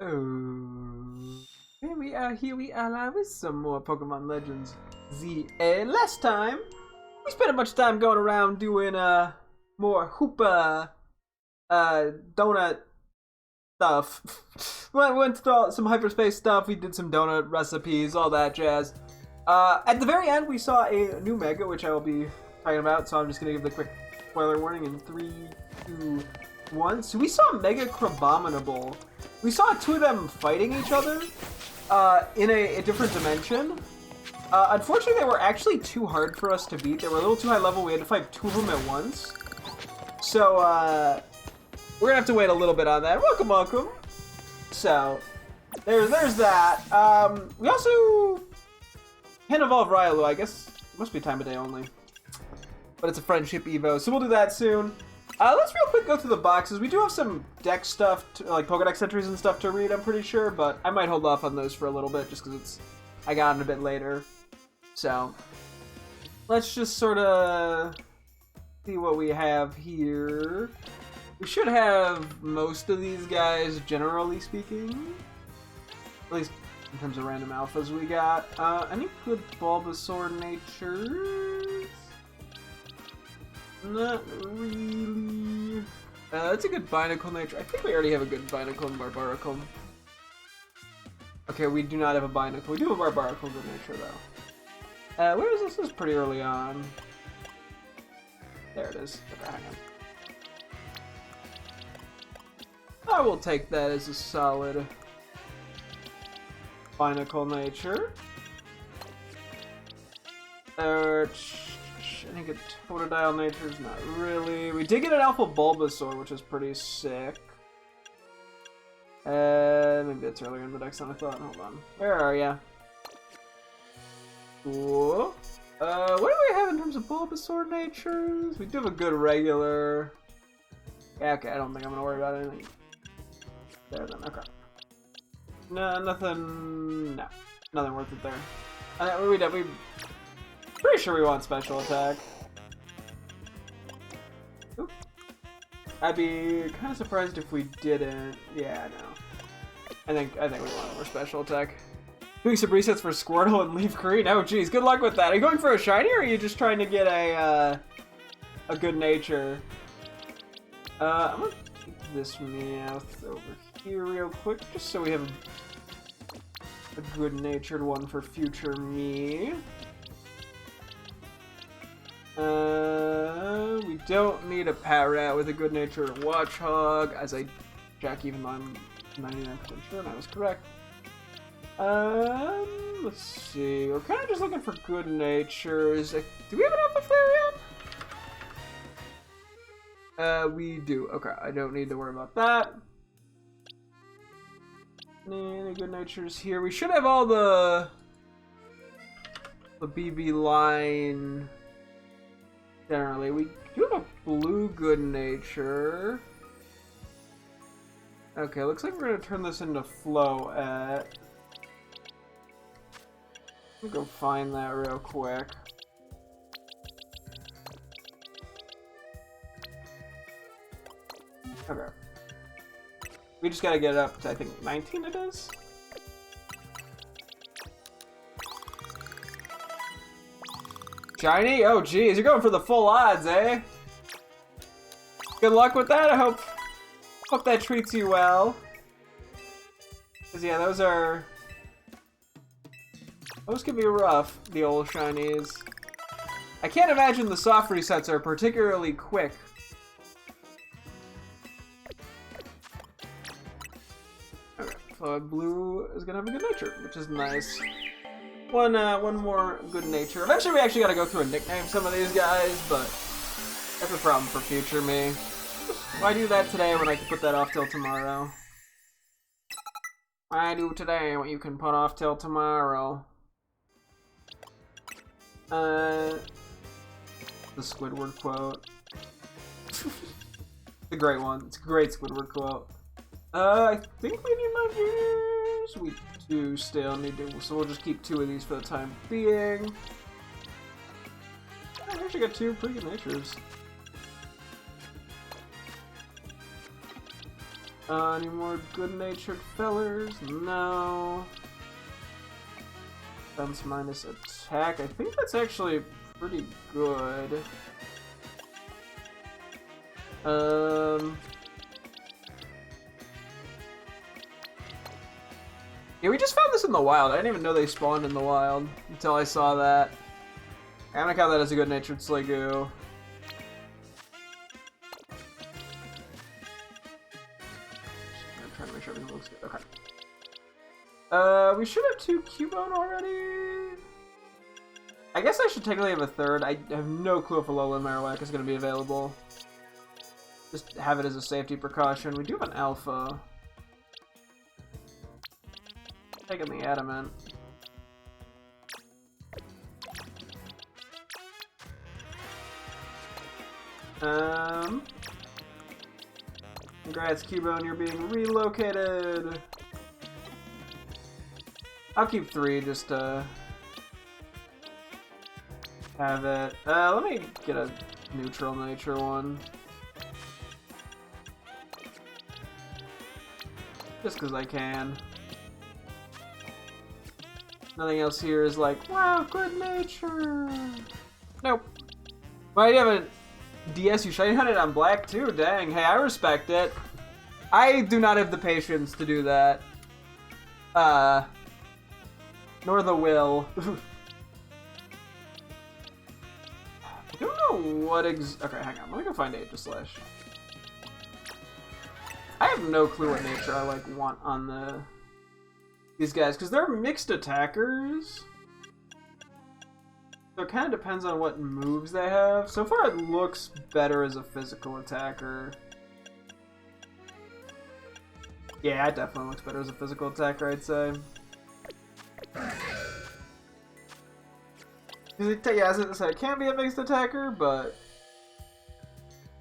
Oh, here we are live with some more Pokemon Legends Z. Last time, we spent a bunch of time going around doing more Hoopa donut stuff. We went through some hyperspace stuff, we did some donut recipes, all that jazz. At the very end, we saw a new Mega, which I will be talking about, so I'm just going to give the quick spoiler warning in 3, 2, 1. So we saw Mega Crabominable. We saw two of them fighting each other in a different dimension. Unfortunately, they were actually too hard for us to beat. They were a little too high level. We had to fight two of them at once. So we're going to have to wait a little bit on that. Welcome, welcome. So there's that. We also can evolve Railu. I guess it must be time of day only. But it's a friendship Evo, so we'll do that soon. Let's real quick go through the boxes. We do have some deck stuff, like Pokedex entries and stuff to read, I'm pretty sure, but I might hold off on those for a little bit just because I got on a bit later. So, let's just sort of see what we have here. We should have most of these guys, generally speaking. At least in terms of random alphas we got. Any good Bulbasaur natures? Not really. That's a good Binacle nature. I think we already have a good Binacle and Barbaracle. Okay, we do not have a Binacle. We do have a Barbaracle good nature, though. Where is this? This is pretty early on. There it is. Okay, hang on. I will take that as a solid Binacle nature. Any good Totodile natures? Not really. We did get an Alpha Bulbasaur, which is pretty sick. Maybe that's earlier in the deck than I thought. Hold on. Where are ya? Cool. What do we have in terms of Bulbasaur natures? We do have a good regular. Yeah, okay, I don't think I'm gonna worry about anything. There then, okay. No, nothing. No. Nothing worth it there. We pretty sure we want special attack. Oop. I'd be kind of surprised if we didn't. Yeah, no. I think we want more special attack. Doing some resets for Squirtle and Leaf Green. Oh, geez, good luck with that. Are you going for a shiny, or are you just trying to get a good nature? I'm gonna keep this Meowth over here real quick, just so we have a good-natured one for future me. We don't need a Parrot with a good natured Watchhog, as I check even though I'm 99% sure and I was correct. Let's see. We're kind of just looking for good natures. Do we have an Alpha Flareon? We do. Okay, I don't need to worry about that. Any good natures here? We should have all the BB line. Generally, we do have a blue good nature. Okay, looks like we're gonna turn this into Floette. Let me go find that real quick. Okay. We just gotta get it up to, I think, 19 it is? Shiny? Oh geez, you're going for the full odds, eh? Good luck with that, I hope that treats you well. Cause yeah, those can be rough, the old shinies. I can't imagine the soft resets are particularly quick. Okay, so blue is gonna have a good nature, which is nice. One more good nature. Eventually we actually gotta go through and nickname some of these guys, but that's a problem for future me. Why do that today when I can put that off till tomorrow? Why do today what you can put off till tomorrow? The Squidward quote. The great one. It's a great Squidward quote. I think we need Legends. We do still need to, so we'll just keep two of these for the time being. I actually got two pretty good natures. Any more good-natured fellers? No. Defense minus attack. I think that's actually pretty good. Yeah, we just found this in the wild. I didn't even know they spawned in the wild until I saw that. I'm gonna count that as a good-natured Sliggoo. I'm trying to make sure everything looks good. Okay. We should have 2 Cubone already. I guess I should technically have a third. I have no clue if a Alolan Marowak is going to be available. Just have it as a safety precaution. We do have an Alpha. Taking the Adamant. Congrats, Cubone, you're being relocated. I'll keep 3 just to have it. Let me get a neutral nature one. Just because I can. Nothing else here is like, wow, good nature. Nope. Well, you have a DS, you shiny hunted on black too? Dang, hey, I respect it. I do not have the patience to do that. Nor the will. I don't know what okay, hang on, let me go find Aegislash. I have no clue what nature I like want on these guys, because they're mixed attackers. So it kind of depends on what moves they have. So far it looks better as a physical attacker. Yeah, it definitely looks better as a physical attacker, I'd say. Yeah, as I said, it can be a mixed attacker, but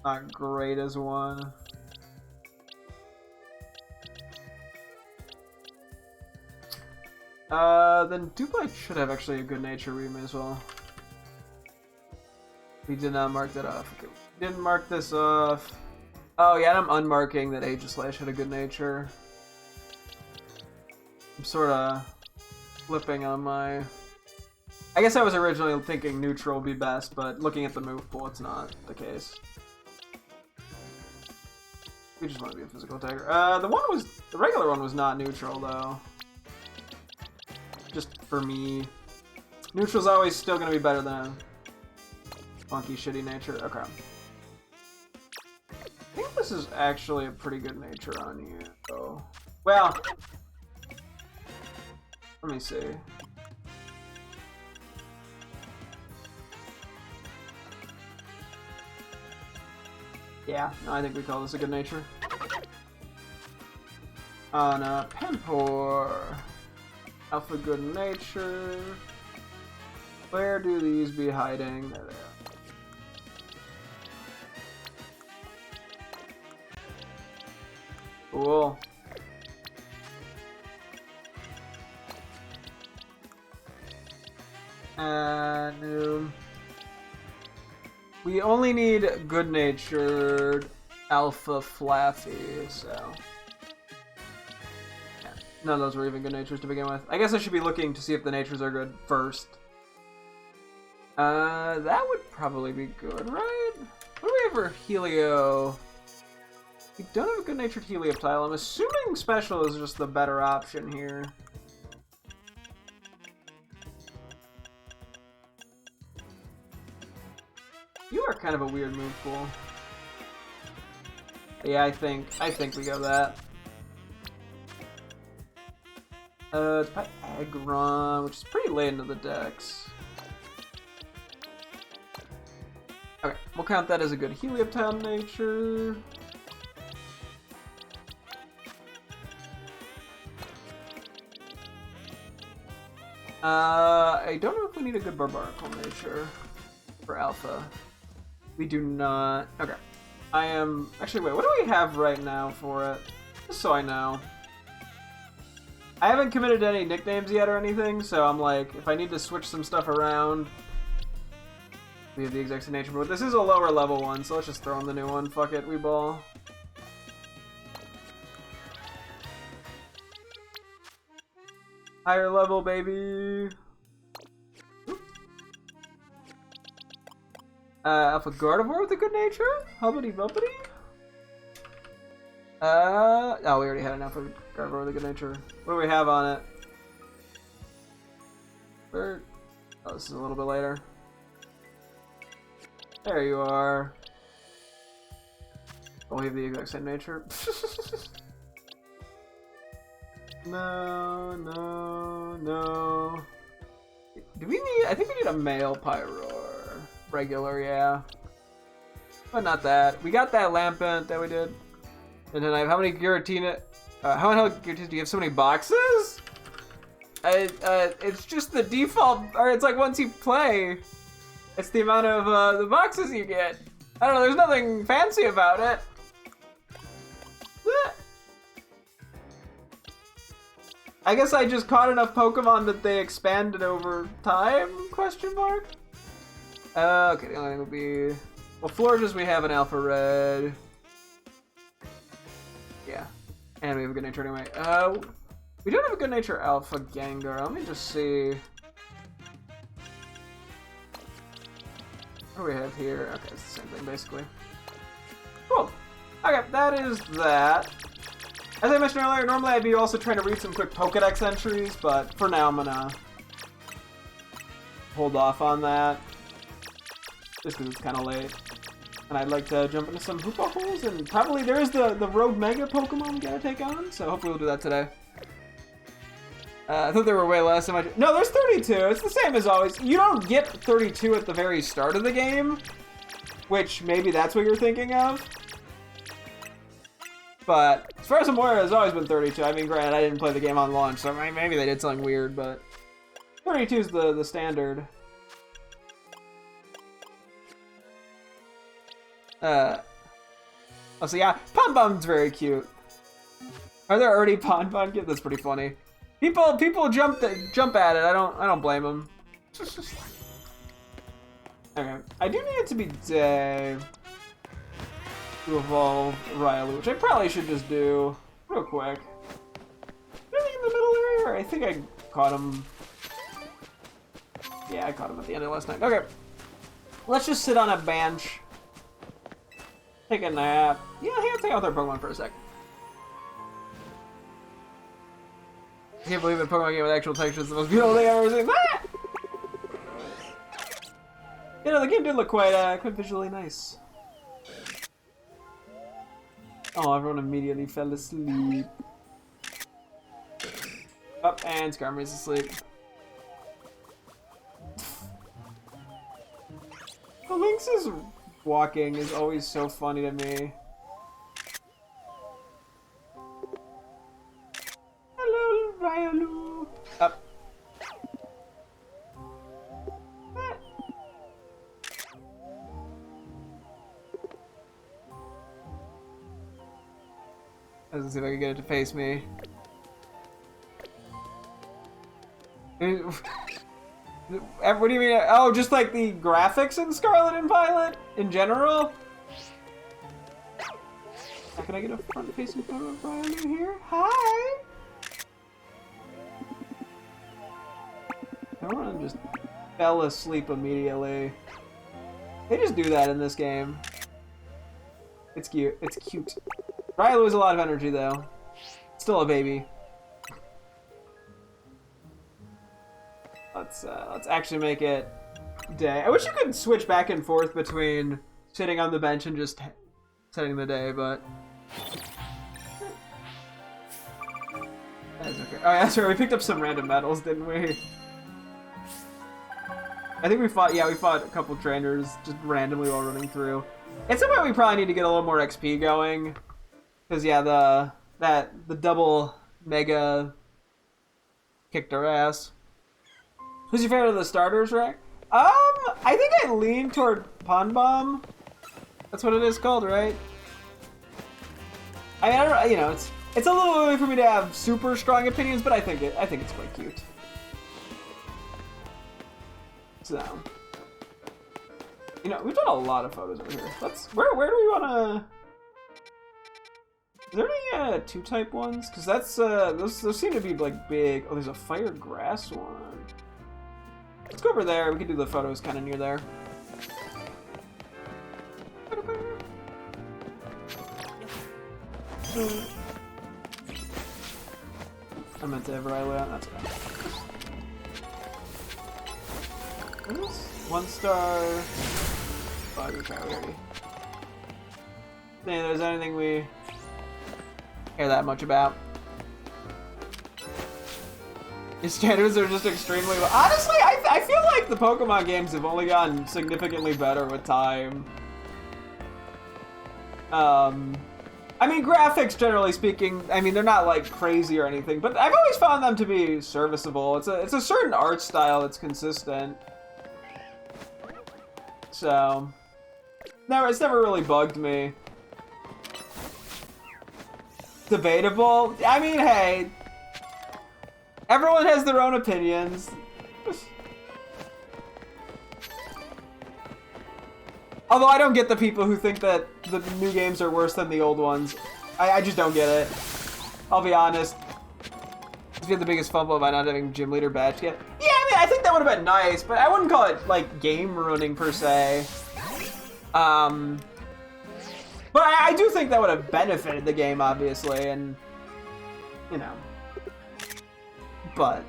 not great as one. Then Dublight should have actually a good nature, we may as well. We did not mark that off. Okay, we didn't mark this off. Oh yeah, and I'm unmarking that Aegislash had a good nature. I'm sort of flipping on my... I guess I was originally thinking neutral would be best, but looking at the move pool, it's not the case. We just want to be a physical attacker. The regular one was not neutral though. Just for me. Neutral's always still going to be better than funky, shitty nature. Okay. I think this is actually a pretty good nature on you, though. Well, let me see. Yeah, no, I think we call this a good nature. On Penpour. Alpha good nature. Where do these be hiding? There they are. Cool. And we only need good-natured Alpha Flaffy, so yeah, none of those were even good natures to begin with. I guess I should be looking to see if the natures are good first. That would probably be good, right? What do we have for Helio? We don't have a good-natured Helioptile. I'm assuming Special is just the better option here. You are kind of a weird move pool. Yeah, I think we go that. It's by Aggron, which is pretty late into the decks. Okay, we'll count that as a good Helioptile nature. I don't know if we need a good Barbarical nature for Alpha. We do not. Okay. I am... Actually, wait, what do we have right now for it? Just so I know. I haven't committed to any nicknames yet or anything, so I'm like, if I need to switch some stuff around, we have the exact same nature. But this is a lower level one, so let's just throw in the new one. Fuck it, we ball. Higher level, baby. Alpha Gardevoir with a good nature? Hubbity bubbity? Oh, we already had an Alpha Gardevoir with a good nature. What do we have on it? Where? Oh, this is a little bit later. There you are. Oh, we have the exact same nature. No, no, no. Do we need? I think we need a male Pyroar. Regular, yeah. But not that. We got that Lampent that we did. And then I have how many Giratina? How many Giratinas do you have? So many boxes? It's just the default, or it's like once you play, it's the amount of the boxes you get. I don't know. There's nothing fancy about it. I guess I just caught enough Pokemon that they expanded over time? Question mark. Okay, the only thing would be, well, Florges we have an Alpha Red. Yeah, and we have a good nature anyway. We don't have a good nature Alpha Gengar. Let me just see. What do we have here? Okay, it's the same thing basically. Cool. Okay, that is that. As I mentioned earlier, normally I'd be also trying to read some quick Pokedex entries, but for now I'm gonna hold off on that. Just because it's kind of late. And I'd like to jump into some Hoopa holes, and probably there is the Road Mega Pokemon we gotta take on, so hopefully we'll do that today. I thought there were way less. No, there's 32. It's the same as always. You don't get 32 at the very start of the game, which maybe that's what you're thinking of. But as far as I'm aware, it's always been 32. I mean, granted, I didn't play the game on launch, so maybe they did something weird, but 32 is the standard. Oh, so yeah, Pon-Bon's very cute. Are there already Pon-Bon kids? That's pretty funny. People jump at it. I don't blame them. Okay, I do need it to be day to evolve Railu, which I probably should just do real quick. Really in the middle area? I think I caught him. Yeah, I caught him at the end of last night. Okay, let's just sit on a bench, take a nap. Yeah, hang out with our Pokemon for a sec. I can't believe a Pokemon game with actual texture is the most beautiful thing I've ever seen. Ah! You know, the game did look quite visually nice. Oh, everyone immediately fell asleep. Up, and Skarmory's asleep. The Lynx's walking is always so funny to me. Hello, Railu. Up. Let's see if I can get it to face me. What do you mean? Oh, just like the graphics in Scarlet and Violet in general? Can I get a front-facing photo of Brian here? Hi! Everyone just fell asleep immediately. They just do that in this game. It's cute. It's cute. Railu has a lot of energy, though. Still a baby. Let's actually make it day. I wish you could switch back and forth between sitting on the bench and just setting the day, but that's okay. Oh yeah, that's right. We picked up some random medals, didn't we? I think we fought a couple trainers just randomly while running through. At some point we probably need to get a little more XP going. Because yeah, the double mega kicked our ass. Who's your favorite of the starters, Rick? I think I lean toward Pon-Bomb. That's what it is called, right? I mean, I don't, you know, it's a little early for me to have super strong opinions, but I think it's quite cute. So, you know, we've done a lot of photos over here. Where do we want to? Is there any 2-type ones? Because that's those seem to be like big. Oh, there's a fire grass one. Let's go over there. We can do the photos kind of near there. I meant to ever out. That's okay. What is this? 1 star. Oh, I try already. If there's anything we care that much about. Your standards are just extremely low. Honestly, I feel like the Pokemon games have only gotten significantly better with time. I mean, graphics, generally speaking, I mean, they're not, like, crazy or anything, but I've always found them to be serviceable. It's a certain art style that's consistent. So, no, it's never really bugged me. Debatable? I mean, hey, everyone has their own opinions. Although I don't get the people who think that the new games are worse than the old ones. I just don't get it. I'll be honest. It's been the biggest fumble by not having gym leader badge yet. Yeah, I mean, I think that would have been nice, but I wouldn't call it, like, game ruining per se. But I do think that would have benefited the game, obviously, and, you know. But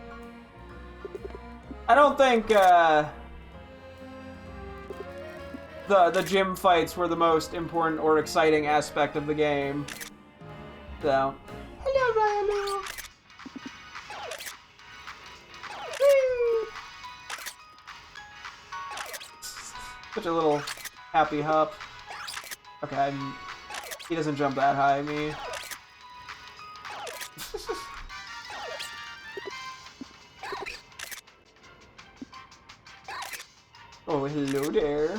I don't think, the gym fights were the most important or exciting aspect of the game. So, hello, Ryan. Such a little happy hop. Okay, he doesn't jump that high, me. Oh, hello there.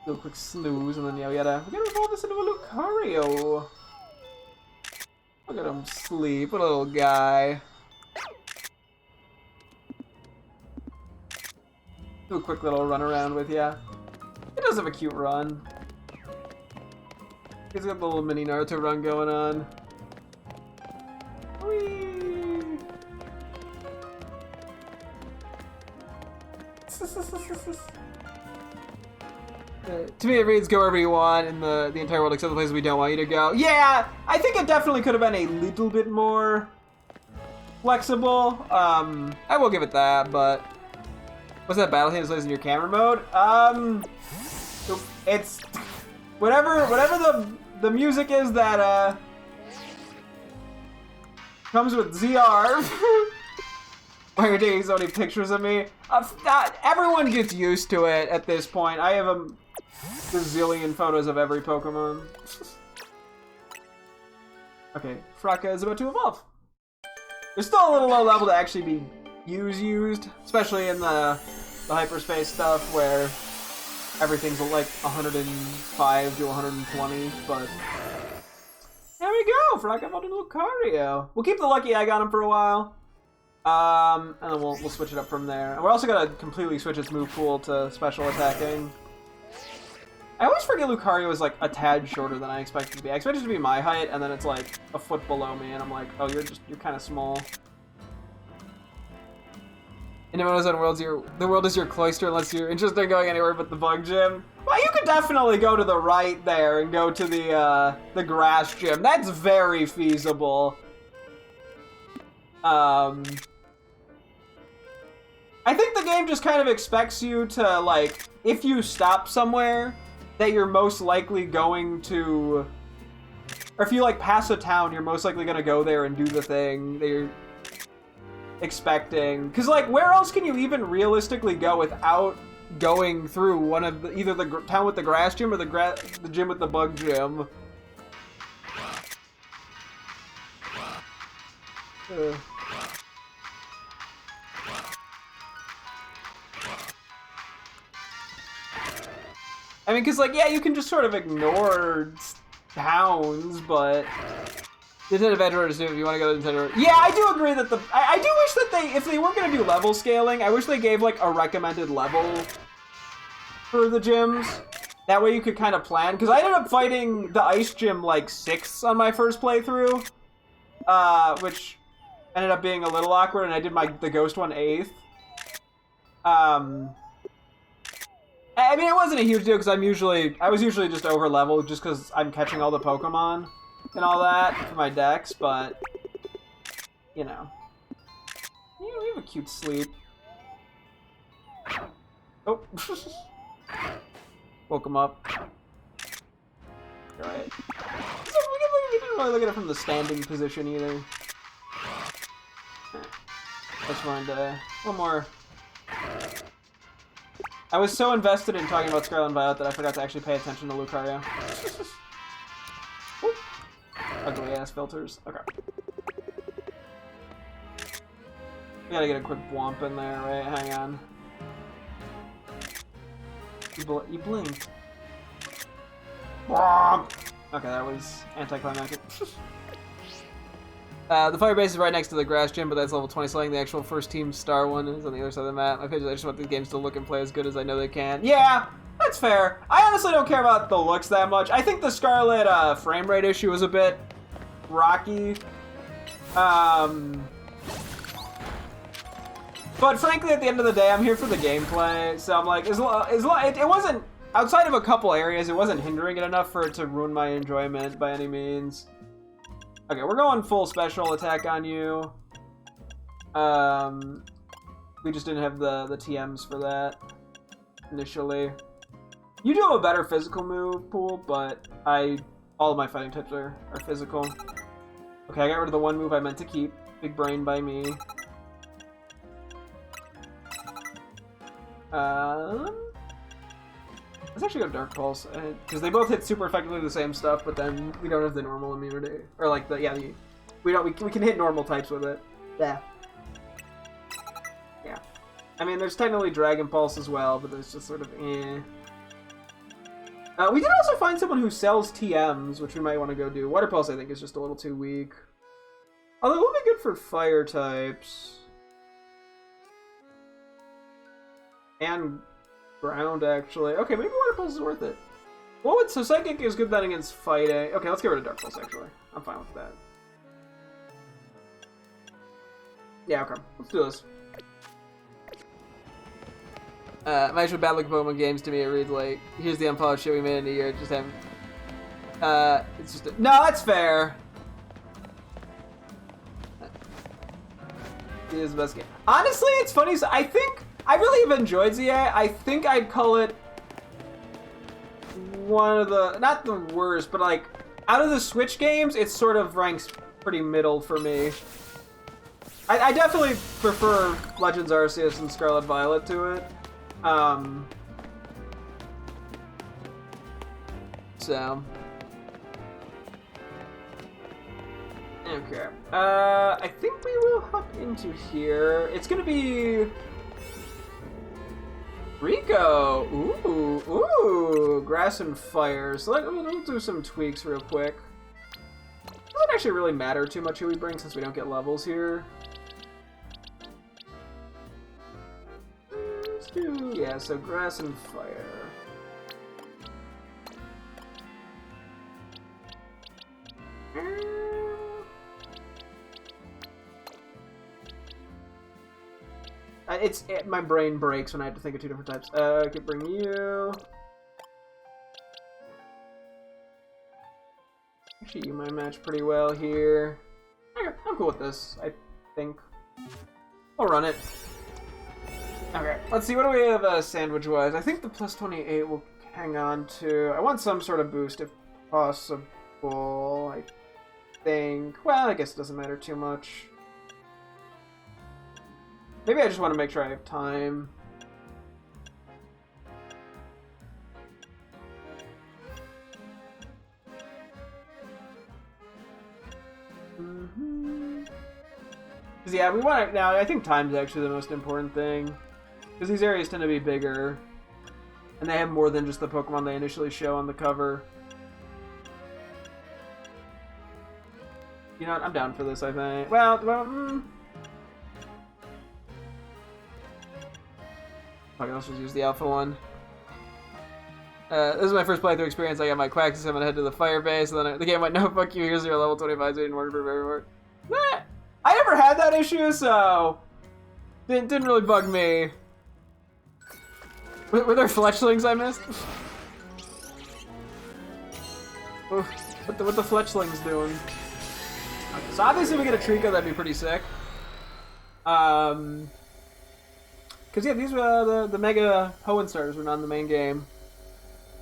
Do a quick snooze, and then yeah, we gotta evolve this into a Lucario. Look at him sleep, what a little guy. Do a quick little run around with ya. He does have a cute run. He's got the little mini Naruto run going on. Whee! To me, it reads go wherever you want in the entire world except the places we don't want you to go. Yeah, I think it definitely could have been a little bit more flexible. I will give it that, but what's that battle thing that plays in your camera mode? It's whatever the music is that comes with ZR. Why you're taking so many pictures of me? Everyone gets used to it at this point. I have a gazillion photos of every Pokemon. Okay, Fraka is about to evolve. There's still a little low level to actually be used, especially in the hyperspace stuff where everything's like 105 to 120, but there we go, Fraka evolved into Lucario. We'll keep the lucky egg on him for a while. And then we'll switch it up from there. And we're also gonna completely switch its move pool to special attacking. I always forget Lucario is like a tad shorter than I expected to be. I expected it to be my height, and then it's like a foot below me, and I'm like, oh, you're kind of small. In Amazon worlds, the world is your cloister unless you're interested in going anywhere but the bug gym. Well, you could definitely go to the right there and go to the grass gym. That's very feasible. I think the game just kind of expects you to, like, if you stop somewhere, that you're most likely going to, or if you, like, pass a town, you're most likely going to go there and do the thing that you're expecting. Because, like, where else can you even realistically go without going through one of the, either the town with the grass gym or the gym with the bug gym? I mean, because, like, yeah, you can just sort of ignore towns, but Nintendo Adventures, if you want to go to Nintendo... Yeah, I do agree that I do wish that if they weren't going to do level scaling, I wish they gave, like, a recommended level for the gyms. That way you could kind of plan. Because I ended up fighting the ice gym like 6th on my first playthrough. Which ended up being a little awkward, and I did the ghost one 8th. I mean, it wasn't a huge deal because I was usually just over leveled just because I'm catching all the Pokemon and all that for my decks, but you know. You have a cute sleep. Oh. Woke him up. Alright. We didn't really look at it from the standing position either. Let's find one more. I was so invested in talking about Scarlet and Violet that I forgot to actually pay attention to Lucario. Ugly ass filters. Okay. We gotta get a quick womp in there, right? Hang on. You blinked. Womp! Okay, that was anticlimactic. The fire base is right next to the grass gym, but that's level 20 something. The actual first team star one is on the other side of the map. I just want the games to look and play as good as I know they can. Yeah, that's fair. I honestly don't care about the looks that much. I think the Scarlet frame rate issue was a bit rocky. But frankly, at the end of the day, I'm here for the gameplay. So I'm like, it wasn't, outside of a couple areas, it wasn't hindering it enough for it to ruin my enjoyment by any means. Okay, we're going full special attack on you. We just didn't have the TMs for that initially. You do have a better physical move pool, but all of my fighting types are physical. Okay, I got rid of the one move I meant to keep. Big brain by me. Let's actually go Dark Pulse, because they both hit super effectively the same stuff, but then we don't have the normal immunity, or like we can hit normal types with it. Yeah. Yeah. I mean, there's technically Dragon Pulse as well, but there's just sort of eh. We did also find someone who sells TMs, which we might want to go do. Water Pulse, I think, is just a little too weak. Although it would be good for fire types. And ground, actually. Okay, maybe Water Pulse is worth it. So Psychic is good then against fighting. Okay, let's get rid of Dark Pulse, actually. I'm fine with that. Yeah, okay. Let's do this. I'm actually bad looking Pokemon games to me. It reads like, here's the unpolished shit we made in a year. Just haven't. It's just no, that's fair. It is the best game. Honestly, it's funny. So I think I really have enjoyed ZA. I think I'd call it one of the, not the worst, but like out of the Switch games, it sort of ranks pretty middle for me. I definitely prefer Legends Arceus and Scarlet Violet to it. So okay. I think we will hop into here. It's gonna be Rico. Ooh, grass and fire. So let's do some tweaks real quick. Doesn't actually really matter too much who we bring since we don't get levels here. Yeah, so grass and fire. My brain breaks when I have to think of two different types. I could bring you. Actually, you might match pretty well here. Okay, I'm cool with this, I think. I'll run it. Okay, let's see, what do we have sandwich-wise? I think the plus 28 will hang on to. I want some sort of boost if possible, I think. Well, I guess it doesn't matter too much. Maybe I just want to make sure I have time. Because yeah, we want to, now I think time's actually the most important thing. Because these areas tend to be bigger. And they have more than just the Pokemon they initially show on the cover. You know what, I'm down for this, I think. Well, okay, let's just use the alpha one. This is my first playthrough experience. I got my quack system and head to the fire base, and then the game went, no, fuck you, here's your level 25, so you didn't work for very work. I never had that issue, so didn't really bug me. Were there fletchlings I missed? What the fletchlings doing? Okay, so obviously we get a Trico, that'd be pretty sick. Cause yeah, these were the Mega Hoenn stars were not in the main game.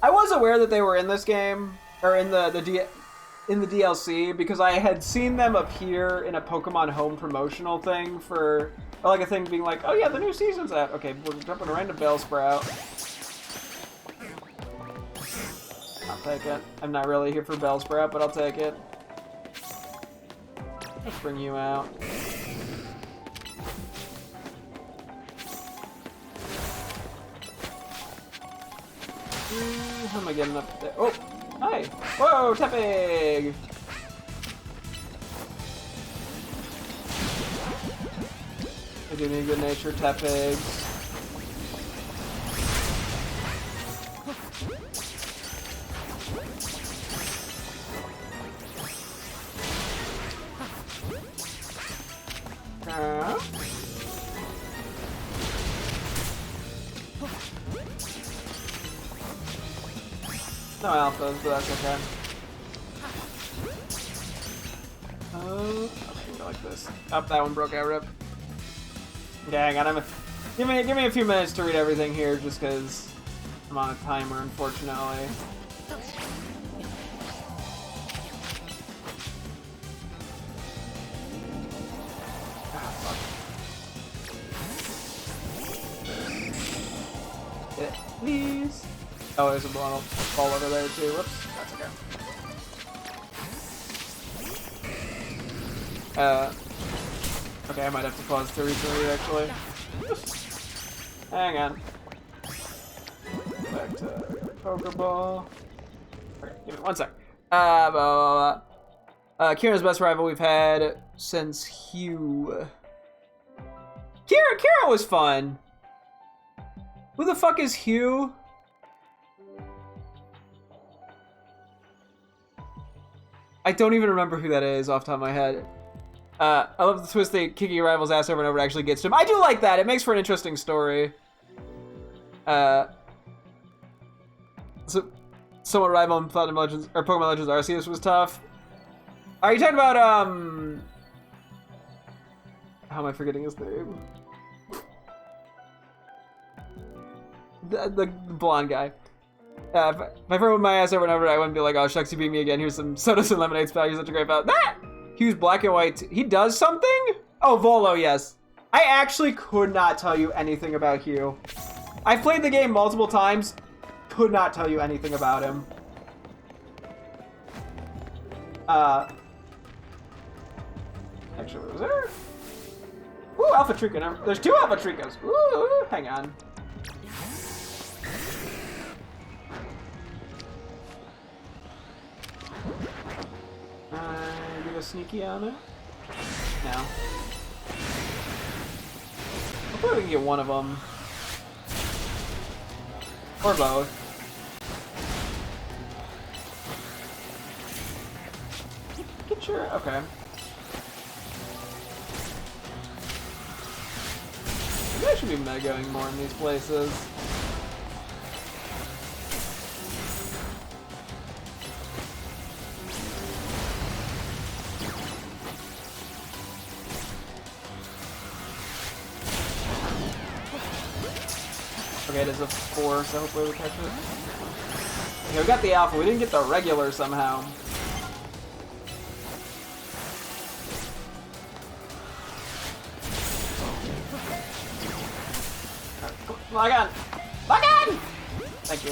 I was aware that they were in this game, or in the DLC, because I had seen them appear in a Pokemon Home promotional thing for, or like a thing being like, oh yeah, the new season's out. Okay, we're jumping right into Bellsprout. I'll take it. I'm not really here for Bellsprout, but I'll take it. Let's bring you out. How am I getting up there? Oh, hi. Whoa, Tepig! I do need good nature Tepigs. No alphas, but that's okay. I'll go like this. Oh, that one broke out, rip. Okay, hang on. Give me a few minutes to read everything here, just because I'm on a timer, unfortunately. Get it, please. Oh, there's a ball over there too. Whoops, that's okay. Okay, I might have to pause to read actually. Hang on. Back to Pokeball. Okay, give me 1 sec. Kira's best rival we've had since Hugh. Kira was fun. Who the fuck is Hugh? I don't even remember who that is off the top of my head. I love the twist that kicking your rival's ass over and over actually gets to him. I do like that. It makes for an interesting story. So, somewhat rival in Platinum Legends or Pokemon Legends Arceus was tough. Are you talking about how am I forgetting his name? The blonde guy. If I throw my ass over and over, I wouldn't be like, oh shucks, you beat me again. Here's some sodas and lemonade spell. You're such a great pal. That Hugh's black and white. He does something? Oh, Volo, yes. I actually could not tell you anything about Hugh. I've played the game multiple times. Could not tell you anything about him. Actually, was there? Ooh, Alpha Trico. There's 2 Alpha Tricos. Ooh, hang on. Do a sneaky on it? No. Hopefully we can get one of them. Or both. Get your... okay. Maybe I should be megaing more in these places. Okay, it is a 4, so hopefully we'll catch it. Okay, we got the alpha. We didn't get the regular somehow. Log on! Log on! Thank you.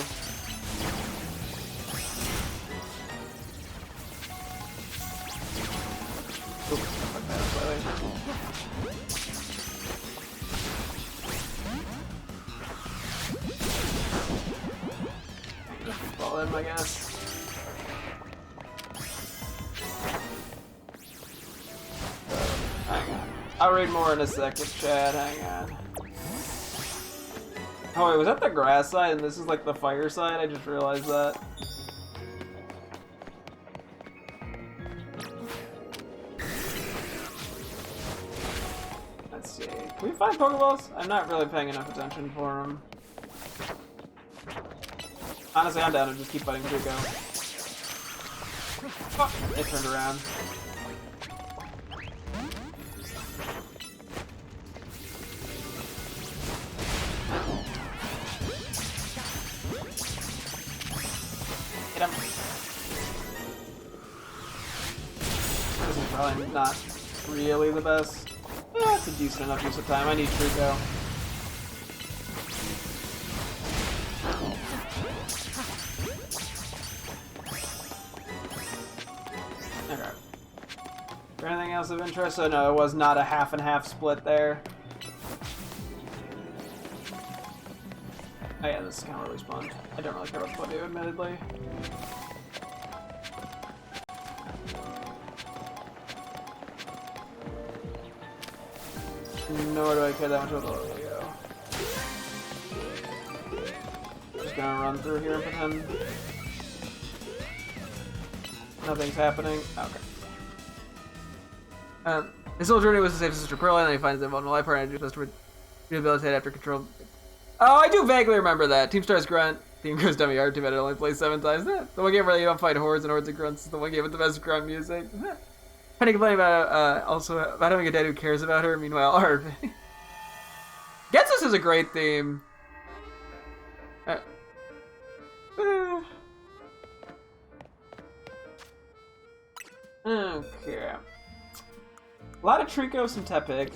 Oops, fuck that up, by the way. Fall in, I guess. Hang on. I'll read more in a second, Chad. Hang on. Oh wait, was that the grass side and this is like the fire side? I just realized that. Let's see. Can we find Pokeballs? I'm not really paying enough attention for them. Honestly, I'm down to just keep fighting Trico. Oh, it turned around. Hit him. This is probably not really the best. Yeah, it's a decent enough use of time. I need Trico. Okay. Is there anything else of interest? Oh no, it was not a half and half split there. Oh yeah, this is kind of really spawned. I don't really care about what I do, admittedly. Nor do I care that much about the logo. Just gonna run through here and pretend nothing's happening. Okay. His whole journey was to save Sister Pearl, and then he finds the vulnerable life partner and just to rehabilitate after control. Oh, I do vaguely remember that. Team Stars Grunt. Team Goes Dummy Art. Too bad it only plays 7 times. The one game where you don't fight hordes and hordes of grunts is the one game with the best grunt music. Kind of complaining about also about having a dad who cares about her. Meanwhile, art. Getsus is a great theme. Okay. A lot of Trico, some Tepig.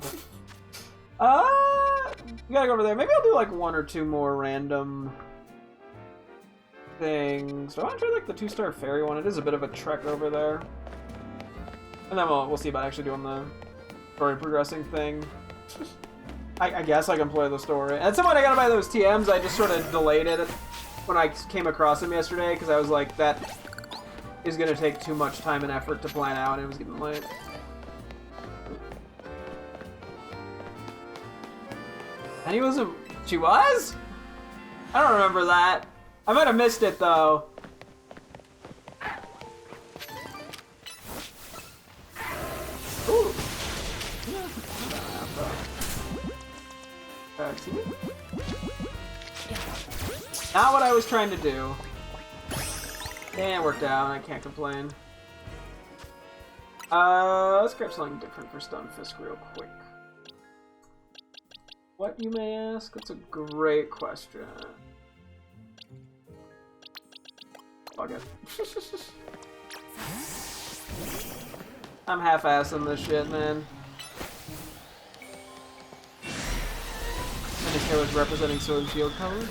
We gotta go over there. Maybe I'll do like 1 or 2 more random things. Do I want to try like the 2-star fairy one? It is a bit of a trek over there. And then we'll see about actually doing the story progressing thing. I guess I can play the story. At some point I gotta buy those TMs. I just sort of delayed it when I came across them yesterday because I was like, that is gonna take too much time and effort to plan out, and it was getting late. And he wasn't. She was? I don't remember that. I might have missed it though. Ooh. Not what I was trying to do. Yeah, it worked out. I can't complain. Let's grab something different for Stunfisk real quick. What, you may ask? That's a great question. Fuck it. I'm half-assing this shit, man. And his hair was representing Sword and Shield color.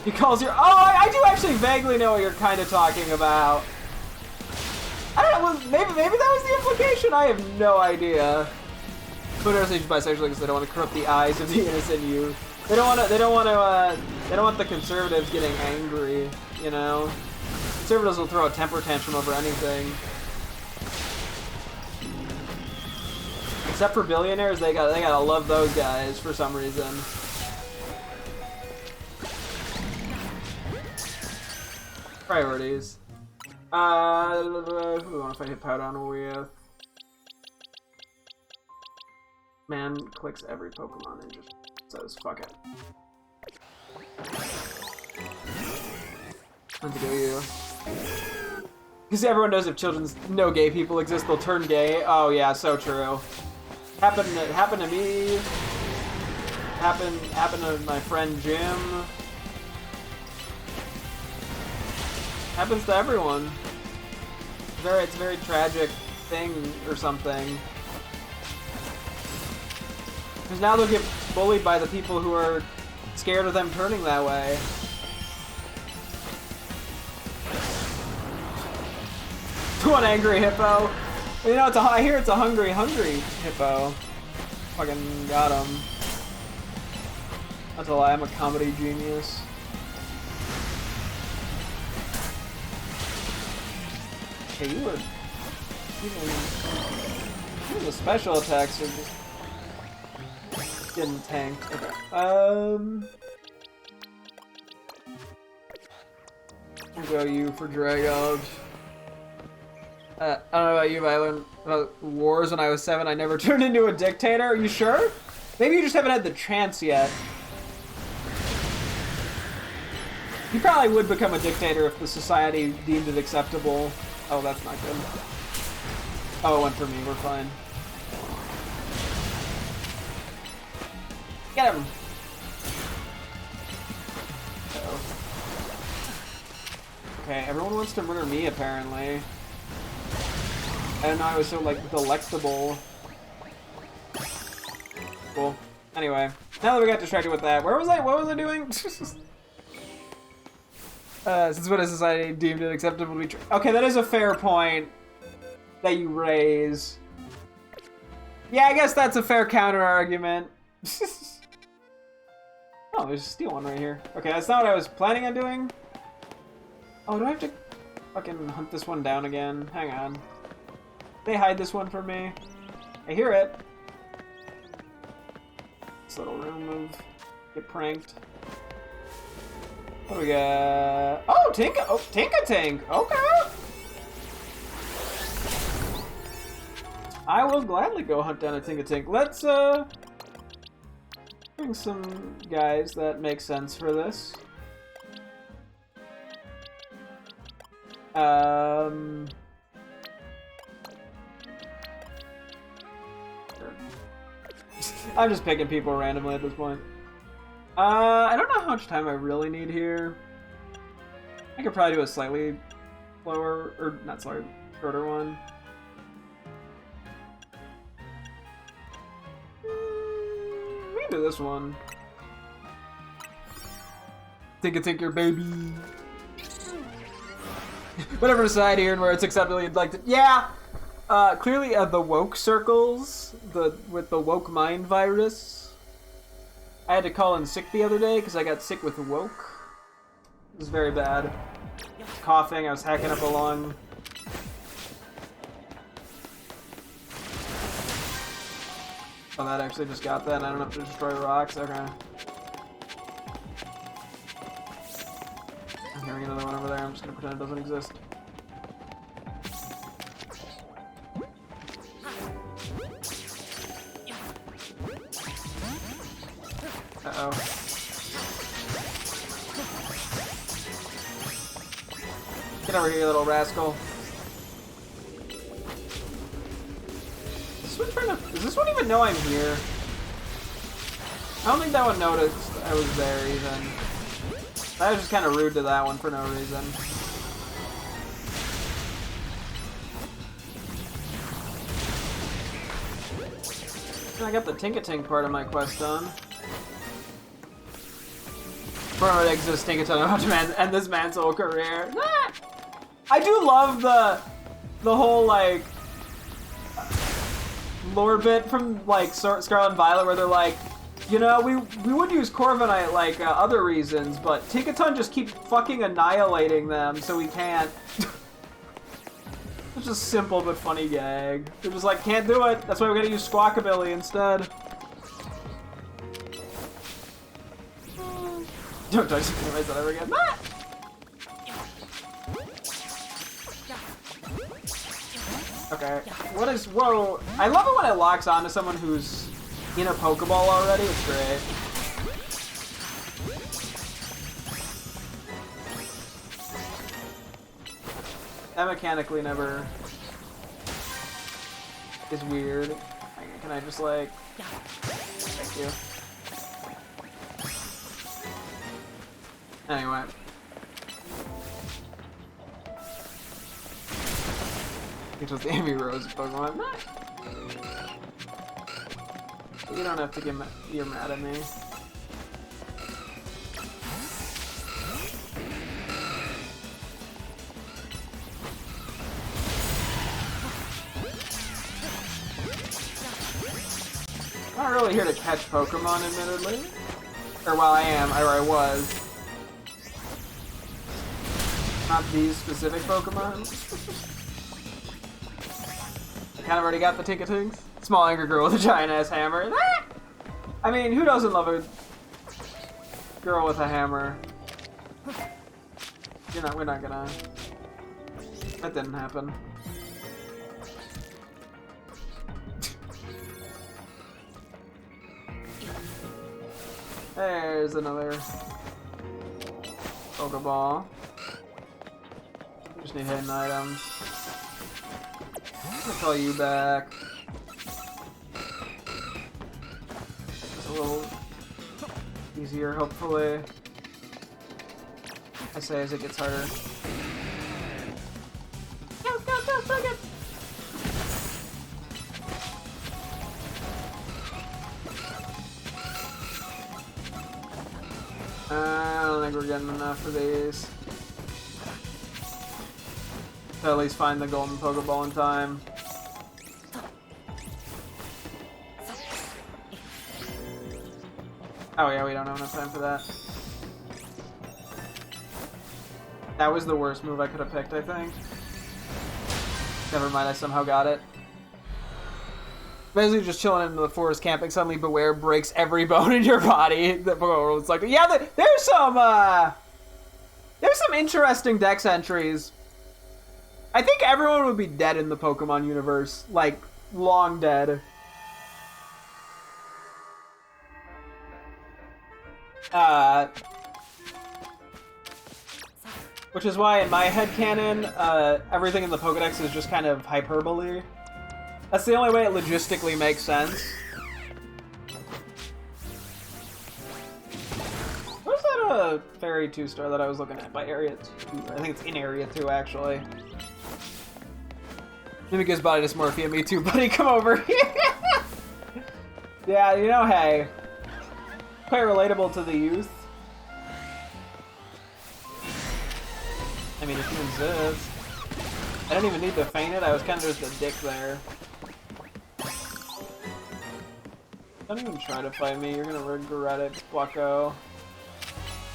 He calls your— oh, I do actually vaguely know what you're kind of talking about. I don't know, maybe that was the implication. I have no idea. But they're bisexual because they don't want to corrupt the eyes of the innocent youth. They don't want the conservatives getting angry, you know? Conservatives will throw a temper tantrum over anything. Except for billionaires, they gotta love those guys for some reason. Priorities. Who do we want to fight Hit Powdown with? Man clicks every Pokemon and just says, fuck it. Time to go you. Because everyone knows if no gay people exist, they'll turn gay. Oh yeah, so true. Happened to me. Happened to my friend Jim. Happens to everyone. It's a very tragic thing or something. Because now they'll get bullied by the people who are scared of them turning that way. One angry hippo. You know, I hear it's a hungry hippo. Fucking got him. That's a lie, I'm a comedy genius. Okay, you were... Even the special attacks are just getting tanked. Okay. I'll go you for Dragog. I don't know about you, but I learned about wars when I was 7. I never turned into a dictator. Are you sure? Maybe you just haven't had the chance yet. You probably would become a dictator if the society deemed it acceptable. Oh, that's not good. Oh, it went for me. We're fine. Get him! Uh-oh. Okay, everyone wants to murder me, apparently. I didn't know I was so, like, delectable. Cool. Anyway, now that we got distracted with that, where was I? What was I doing? Since when a society deemed it acceptable to be true. Okay, that is a fair point that you raise. Yeah, I guess that's a fair counter argument. Oh, there's a steel one right here. Okay, that's not what I was planning on doing. Oh, do I have to fucking hunt this one down again? Hang on. They hide this one from me. I hear it. This little room move. Get pranked. What do we got? Oh, Tinka! Oh, Tinka-Tink! Okay! I will gladly go hunt down a Tinka-Tink. Let's, bring some guys that make sense for this. Sure. I'm just picking people randomly at this point. I don't know how much time I really need here. I could probably do a slightly slower, or not slower, shorter one. We can do this one. Tinka-Tinker, baby. Whatever society here and where it's acceptable you'd like to. Yeah! Clearly the woke circles, with the woke mind virus. I had to call in sick the other day because I got sick with woke. It was very bad. I was coughing, I was hacking up a lung. Oh, that actually just got that, and I don't have to destroy rocks. Okay. I'm hearing another one over there. I'm just gonna pretend it doesn't exist. Uh-oh. Get over here, you little rascal. Does this one even know I'm here? I don't think that one noticed I was there, even. I was just kind of rude to that one for no reason. I got the Tinka-Tink part of my quest done. Bro, it exists Tinka-Tink and this man's whole career. Ah! I do love the whole, like, lore bit from, like, Scarlet and Violet where they're like, you know, we would use Corviknight, like, other reasons, but Tinka-Tink just keep fucking annihilating them, so we can't. It's just simple but funny gag. They're just like, can't do it. That's why we're gonna use Squawkabilly instead. Don't touch the noise that ever again. Ah! Okay. What is... Whoa. I love it when it locks onto someone who's in a Pokeball already. It's great. That mechanically never is weird. Can I just, like... Thank you. Anyway. It was the Amy Rose Pokemon. You don't have to get mad. You're mad at me. I'm not really here to catch Pokemon, admittedly. Or well, I am, or I was. Not these specific Pokemon. I kind of already got the Tinka-Tinks. Small angry girl with a giant ass hammer. I mean, who doesn't love a girl with a hammer? We're not gonna. That didn't happen. There's another Pokeball. Just need hidden items. I'll call you back. It's a little easier, hopefully. I say as it gets harder. Go, second! I don't think we're getting enough of these. To at least find the golden Pokeball in time. Oh yeah, we don't have enough time for that. That was the worst move I could have picked, I think. Never mind, I somehow got it. Basically just chilling in the forest camping, suddenly Beware breaks every bone in your body. The Pokemon's like, yeah, there's some interesting dex entries. I think everyone would be dead in the Pokemon universe. Like, long dead. Which is why, in my headcanon, everything in the Pokedex is just kind of hyperbole. That's the only way it logistically makes sense. Where's that fairy 2-star that I was looking at by Area 2? I think it's in Area 2, actually. Mimikyu's body dysmorphia, me too, buddy, come over here! Yeah, you know, hey. Quite relatable to the youth. I mean, if you insist. I didn't even need to feint it, I was kind of just a dick there. Don't even try to fight me, you're gonna regret it, Bucko.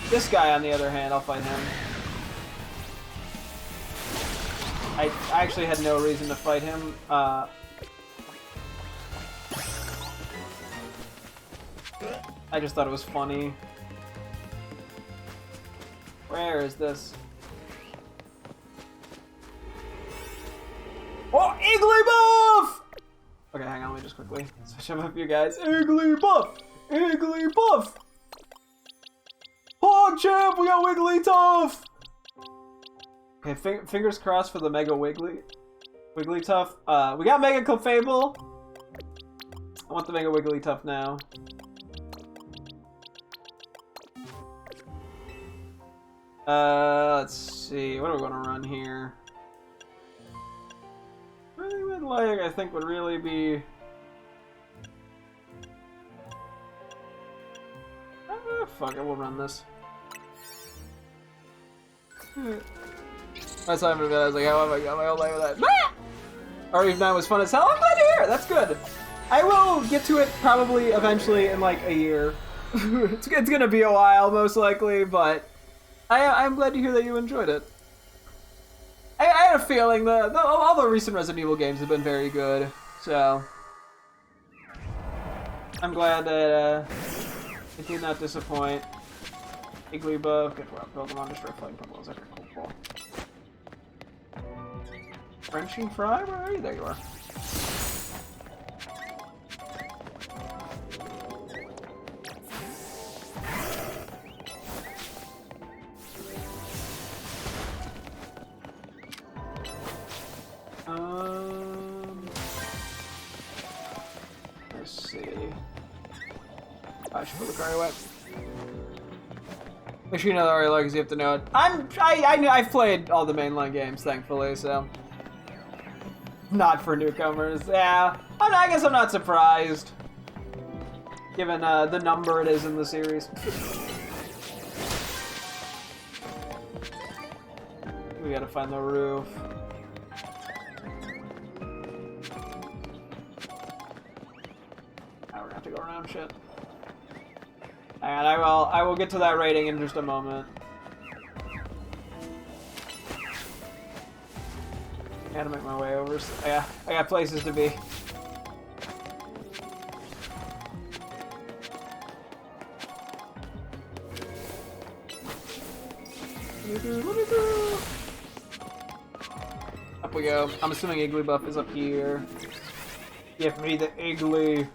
This guy, on the other hand, I'll fight him. I actually had no reason to fight him. I just thought it was funny. Where is this? Oh, Igglybuff! Okay, hang on, let me just quickly switch up you guys. Igglybuff! Igglybuff! PogChamp, we got Wigglytuff! Okay, fingers crossed for the Mega Wigglytuff. We got Mega Clefable. I want the Mega Wigglytuff now. Let's see. What are we going to run here? Really would like, I think, would really be... fuck it, we'll run this. That's how I'm gonna be. I was like, how have I got my whole life with that? RE9 was fun as hell. I'm glad to hear it. That's good. I will get to it probably eventually in like a year. it's gonna be a while, most likely, but I'm glad to hear that you enjoyed it. I had a feeling that all the recent Resident Evil games have been very good, so I'm glad that it did not disappoint. Igglybuff, good work, Pokemon, destroy flying Pokeballs. Okay, cool. Frenching Fry, where are you? There you are. Let's see. I should put the car away. Make sure you know the RE because you have to know it. I've played all the mainline games, thankfully, so not for newcomers. Yeah, I guess I'm not surprised, given the number it is in the series. We gotta find the roof. Now we're gonna have to go around shit. And I will get to that rating in just a moment. I gotta make my way over. I got places to be. Let me through. Up we go. I'm assuming Igglybuff is up here. Give me the Iggly.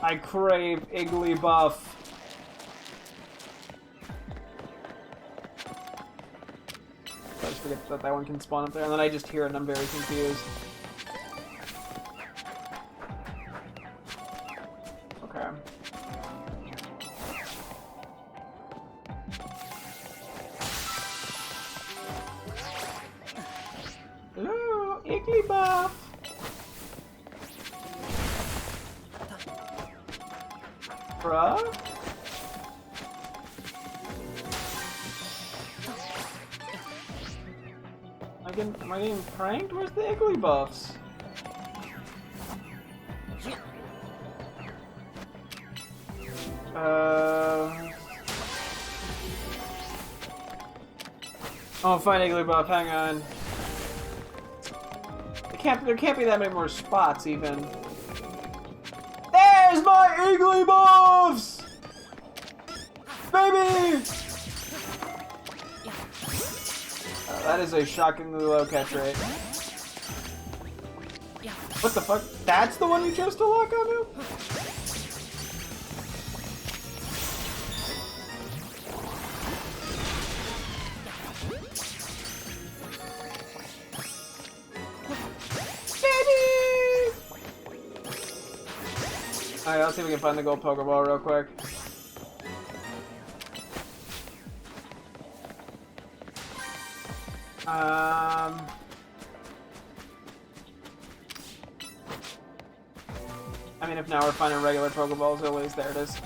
I crave Igglybuff. I just forget that that one can spawn up there, and then I just hear it and I'm very confused. Okay. Ooh, Igglybuff! Bruh? Am I getting pranked? Where's the Igglybuffs? Oh, fine, Igglybuff, hang on. There can't be that many more spots, even. There's my Igglybuffs! Baby! That is a shockingly low catch rate. What the fuck? That's the one you chose to lock onto? Alright, let's see if we can find the gold Pokeball real quick. I mean, if now we're finding regular Pokeballs, at least there it is. Can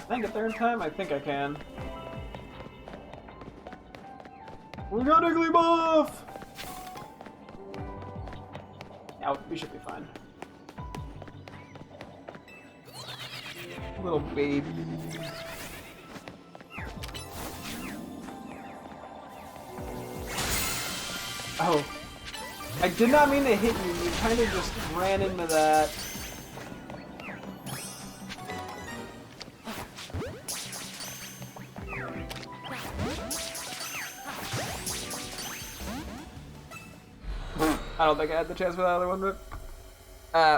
I get there in time? I think I can. We got Igglybuff! Yeah, we should be fine. Little baby. Oh. I did not mean to hit you. You kind of just ran into that. I don't think I had the chance for that other one, but...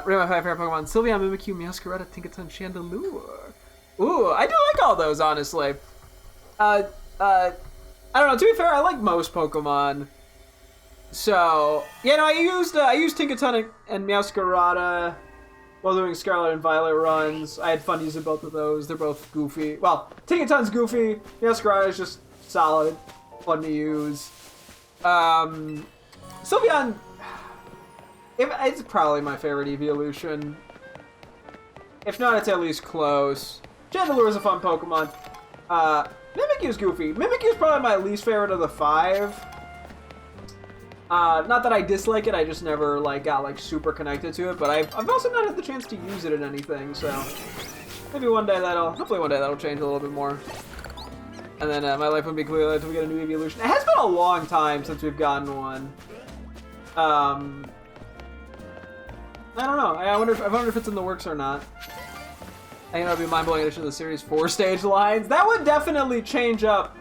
Rate my 5 favorite Pokemon: Sylveon, Mimikyu, Meowscarada, Tinkaton, Chandelure. Ooh, I do like all those, honestly. I don't know, to be fair, I like most Pokemon. So, yeah, no, I used Tinkaton and Meowscarada while doing Scarlet and Violet runs. I had fun using both of those. They're both goofy. Well, Tinkaton's goofy, Meowscarada is just solid, fun to use. Sylveon... It's probably my favorite evolution. If not, it's at least close. Chandelure is a fun Pokemon. Mimikyu's goofy. Mimikyu's probably my least favorite of the 5. Not that I dislike it, I just never got super connected to it, but I've also not had the chance to use it in anything, so maybe one day hopefully one day that'll change a little bit more. And then my life would be clear until we get a new evolution. It has been a long time since we've gotten one. I don't know. I wonder if it's in the works or not. I think that'd be a mind-blowing addition to the series 4 stage lines. That would definitely change up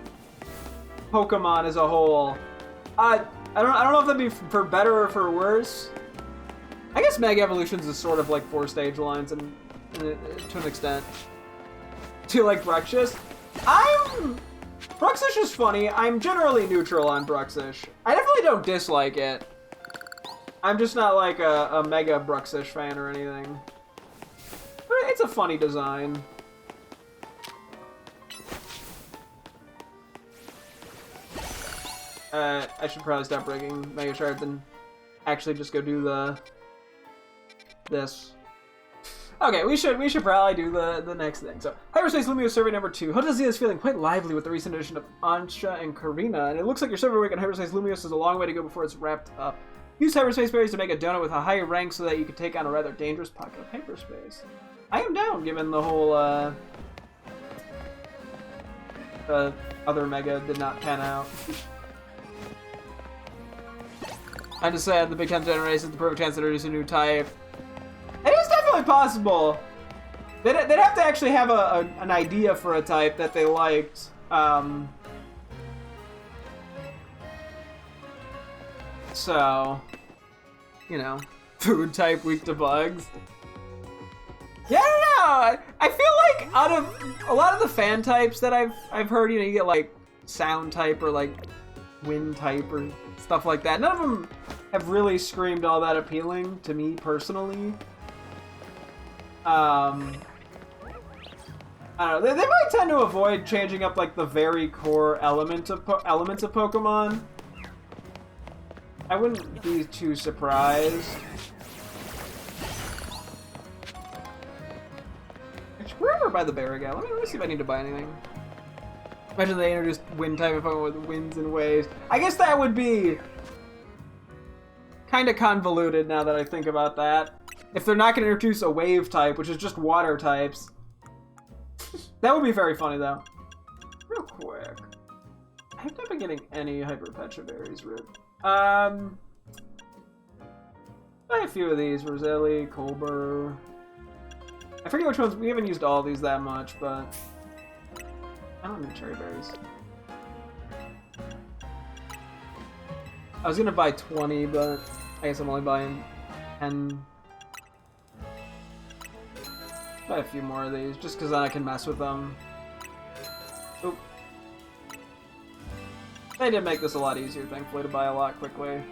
Pokemon as a whole. I don't know if that'd be for better or for worse. I guess Mega Evolutions is sort of like 4 stage lines and to an extent. Do you like Bruxish? Bruxish is funny. I'm generally neutral on Bruxish. I definitely don't dislike it. I'm just not like a mega Bruxish fan or anything. It's a funny design. I should probably stop rigging Mega Shards and actually just go do this. Okay, we should probably do the next thing. So, Hyperspace Lumio survey number 2. Hotazia is feeling quite lively with the recent addition of Ansha and Karina, and it looks like your survey week on Hyperspace Lumios is a long way to go before it's wrapped up. Use hyperspace berries to make a donut with a higher rank so that you can take on a rather dangerous pocket of hyperspace. I am down, given the whole, the other Mega did not pan out. I'm just saying, the Big 10th generation is the perfect chance to introduce a new type. It is definitely possible. They'd have to actually have an idea for a type that they liked. So, you know, food type weak to bugs. Yeah, I don't know. I feel like out of a lot of the fan types that I've heard, you know, you get like sound type or like wind type or stuff like that. None of them have really screamed all that appealing to me personally. I don't know. They might tend to avoid changing up like the very core elements of Pokemon. I wouldn't be too surprised. We're over by the Barrigal. Let me see if I need to buy anything. Imagine they introduced wind type of Pokemon with winds and waves. I guess that would be kind of convoluted now that I think about that. If they're not going to introduce a wave type, which is just water types. That would be very funny, though. Real quick. I have not been getting any Hyper Pecha berries, Rip. Buy a few of these. Roselli, Colbur. I forget which ones. We haven't used all of these that much, but I don't need cherry berries. I was gonna buy 20, but I guess I'm only buying 10. Buy a few more of these, just because then I can mess with them. Oop. They did make this a lot easier, thankfully, to buy a lot quickly.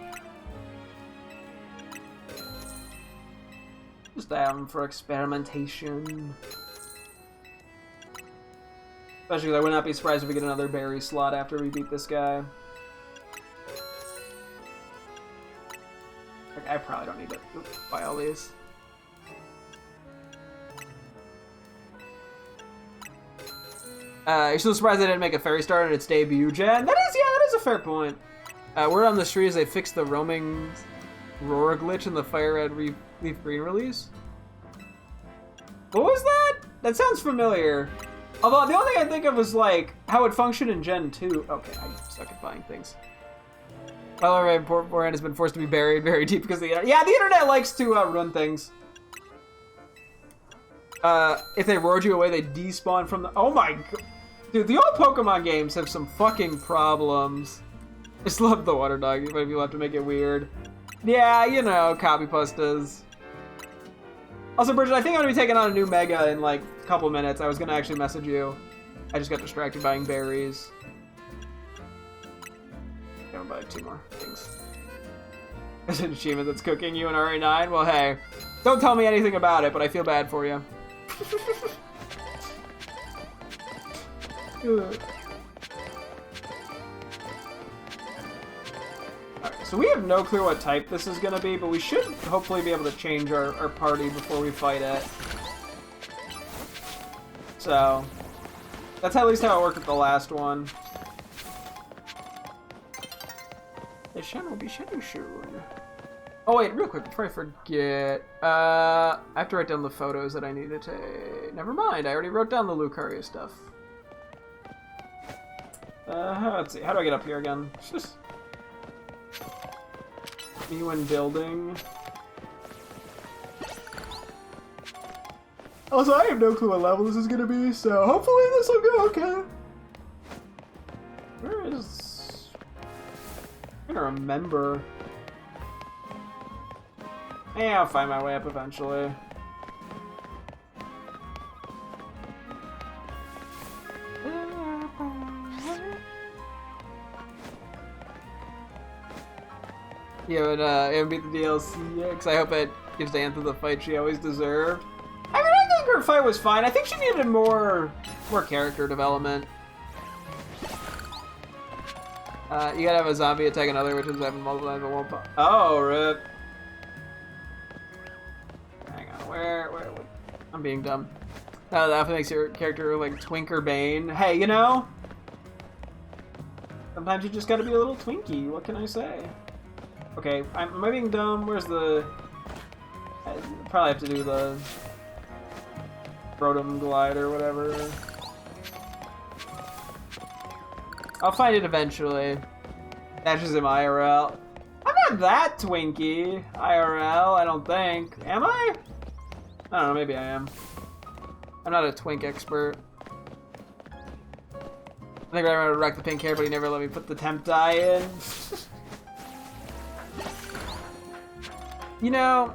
Just to have them for experimentation. Especially because I would not be surprised if we get another berry slot after we beat this guy. Like, I probably don't need to buy all these. You're still surprised they didn't make a fairy star in its debut gen? That is a fair point. Word on the street is they fixed the roaming roar glitch in the Fire Red Leaf Green release. What was that? That sounds familiar. Although the only thing I think of was like how it functioned in Gen 2. Okay, I suck at buying things. However, Portland has been forced to be buried very deep because the internet likes to run things. If they roared you away, they despawn from the. Oh my god, dude! The old Pokemon games have some fucking problems. I just love the water dog, but you'll have to make it weird. Yeah, you know, copy pastas. Also, Bridget, I think I'm gonna be taking on a new Mega in like a couple minutes. I was gonna actually message you. I just got distracted buying berries. I'm gonna buy 2 more things. There's an achievement that's cooking you in RA9. Well, hey, don't tell me anything about it, but I feel bad for you. Alright, so we have no clue what type this is going to be, but we should hopefully be able to change our party before we fight it. So, that's at least how it worked with the last one. The Shen will be shedding soon. Oh wait, real quick, before I forget, I have to write down the photos that I need to take. Never mind, I already wrote down the Lucario stuff. Let's see, how do I get up here again? Me when building. Also, I have no clue what level this is gonna be, so hopefully this will go okay. Where is... I'm gonna remember. Yeah, I'll find my way up eventually. You haven't beat the DLC yet, because I hope it gives Antha the fight she always deserved. I mean, I think her fight was fine. I think she needed more character development. You gotta have a zombie attack another, which is having multiple times, but won't pop. Oh, rip. Hang on, where? I'm being dumb. That often makes your character like Twink or Bane. Hey, you know? Sometimes you just gotta be a little Twinkie. What can I say? Okay, am I being dumb? Where's the... I probably have to do the... Rotom Glide or whatever. I'll find it eventually. Dashes him IRL. I'm not that Twinkie IRL, I don't think. Am I? I don't know, maybe I am. I'm not a twink expert. I think I remember to wreck the pink hair, but he never let me put the temp dye in. You know...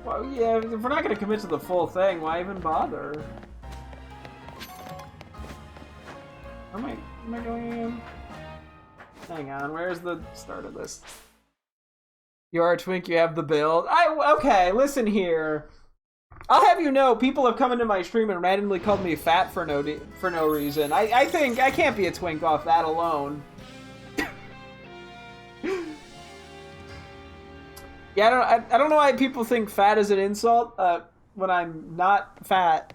Well, yeah, if we're not going to commit to the full thing, why even bother? Where am I going again? Hang on, where's the start of this? You are a twink, you have the build. Okay, listen here. I'll have you know, people have come into my stream and randomly called me fat for no reason. I think I can't be a twink off that alone. Yeah, I don't know why people think fat is an insult when I'm not fat.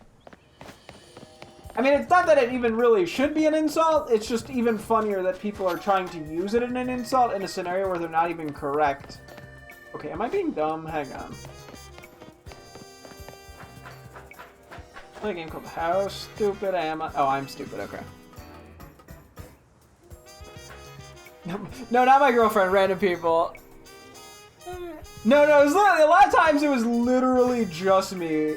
I mean, it's not that it even really should be an insult. It's just even funnier that people are trying to use it in an insult in a scenario where they're not even correct. Okay, am I being dumb? Hang on. Play a game called How Stupid Am I? Oh, I'm stupid, okay. No, not my girlfriend, random people. No, it was literally, a lot of times it was literally just me.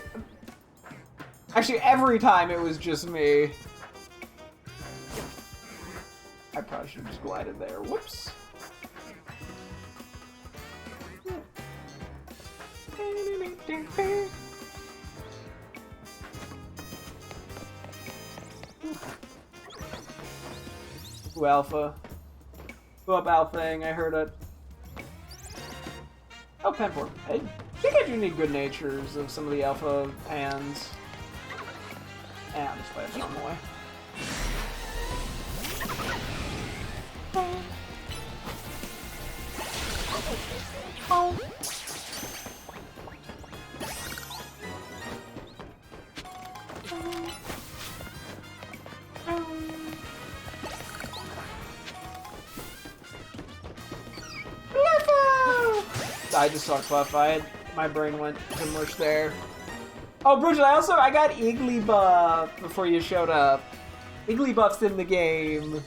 Actually, every time it was just me. I probably should have just glided there. Whoops. Ooh, alpha. Go up alpha-ing, I heard it. Oh, Penport. I think I do need good natures of some of the alpha hands. And I'll just play it the wrong way. Oh. I just saw Clef. My brain went to mush there. Oh, Bridget, I got Igglybuff before you showed up. Igglybuff's in the game.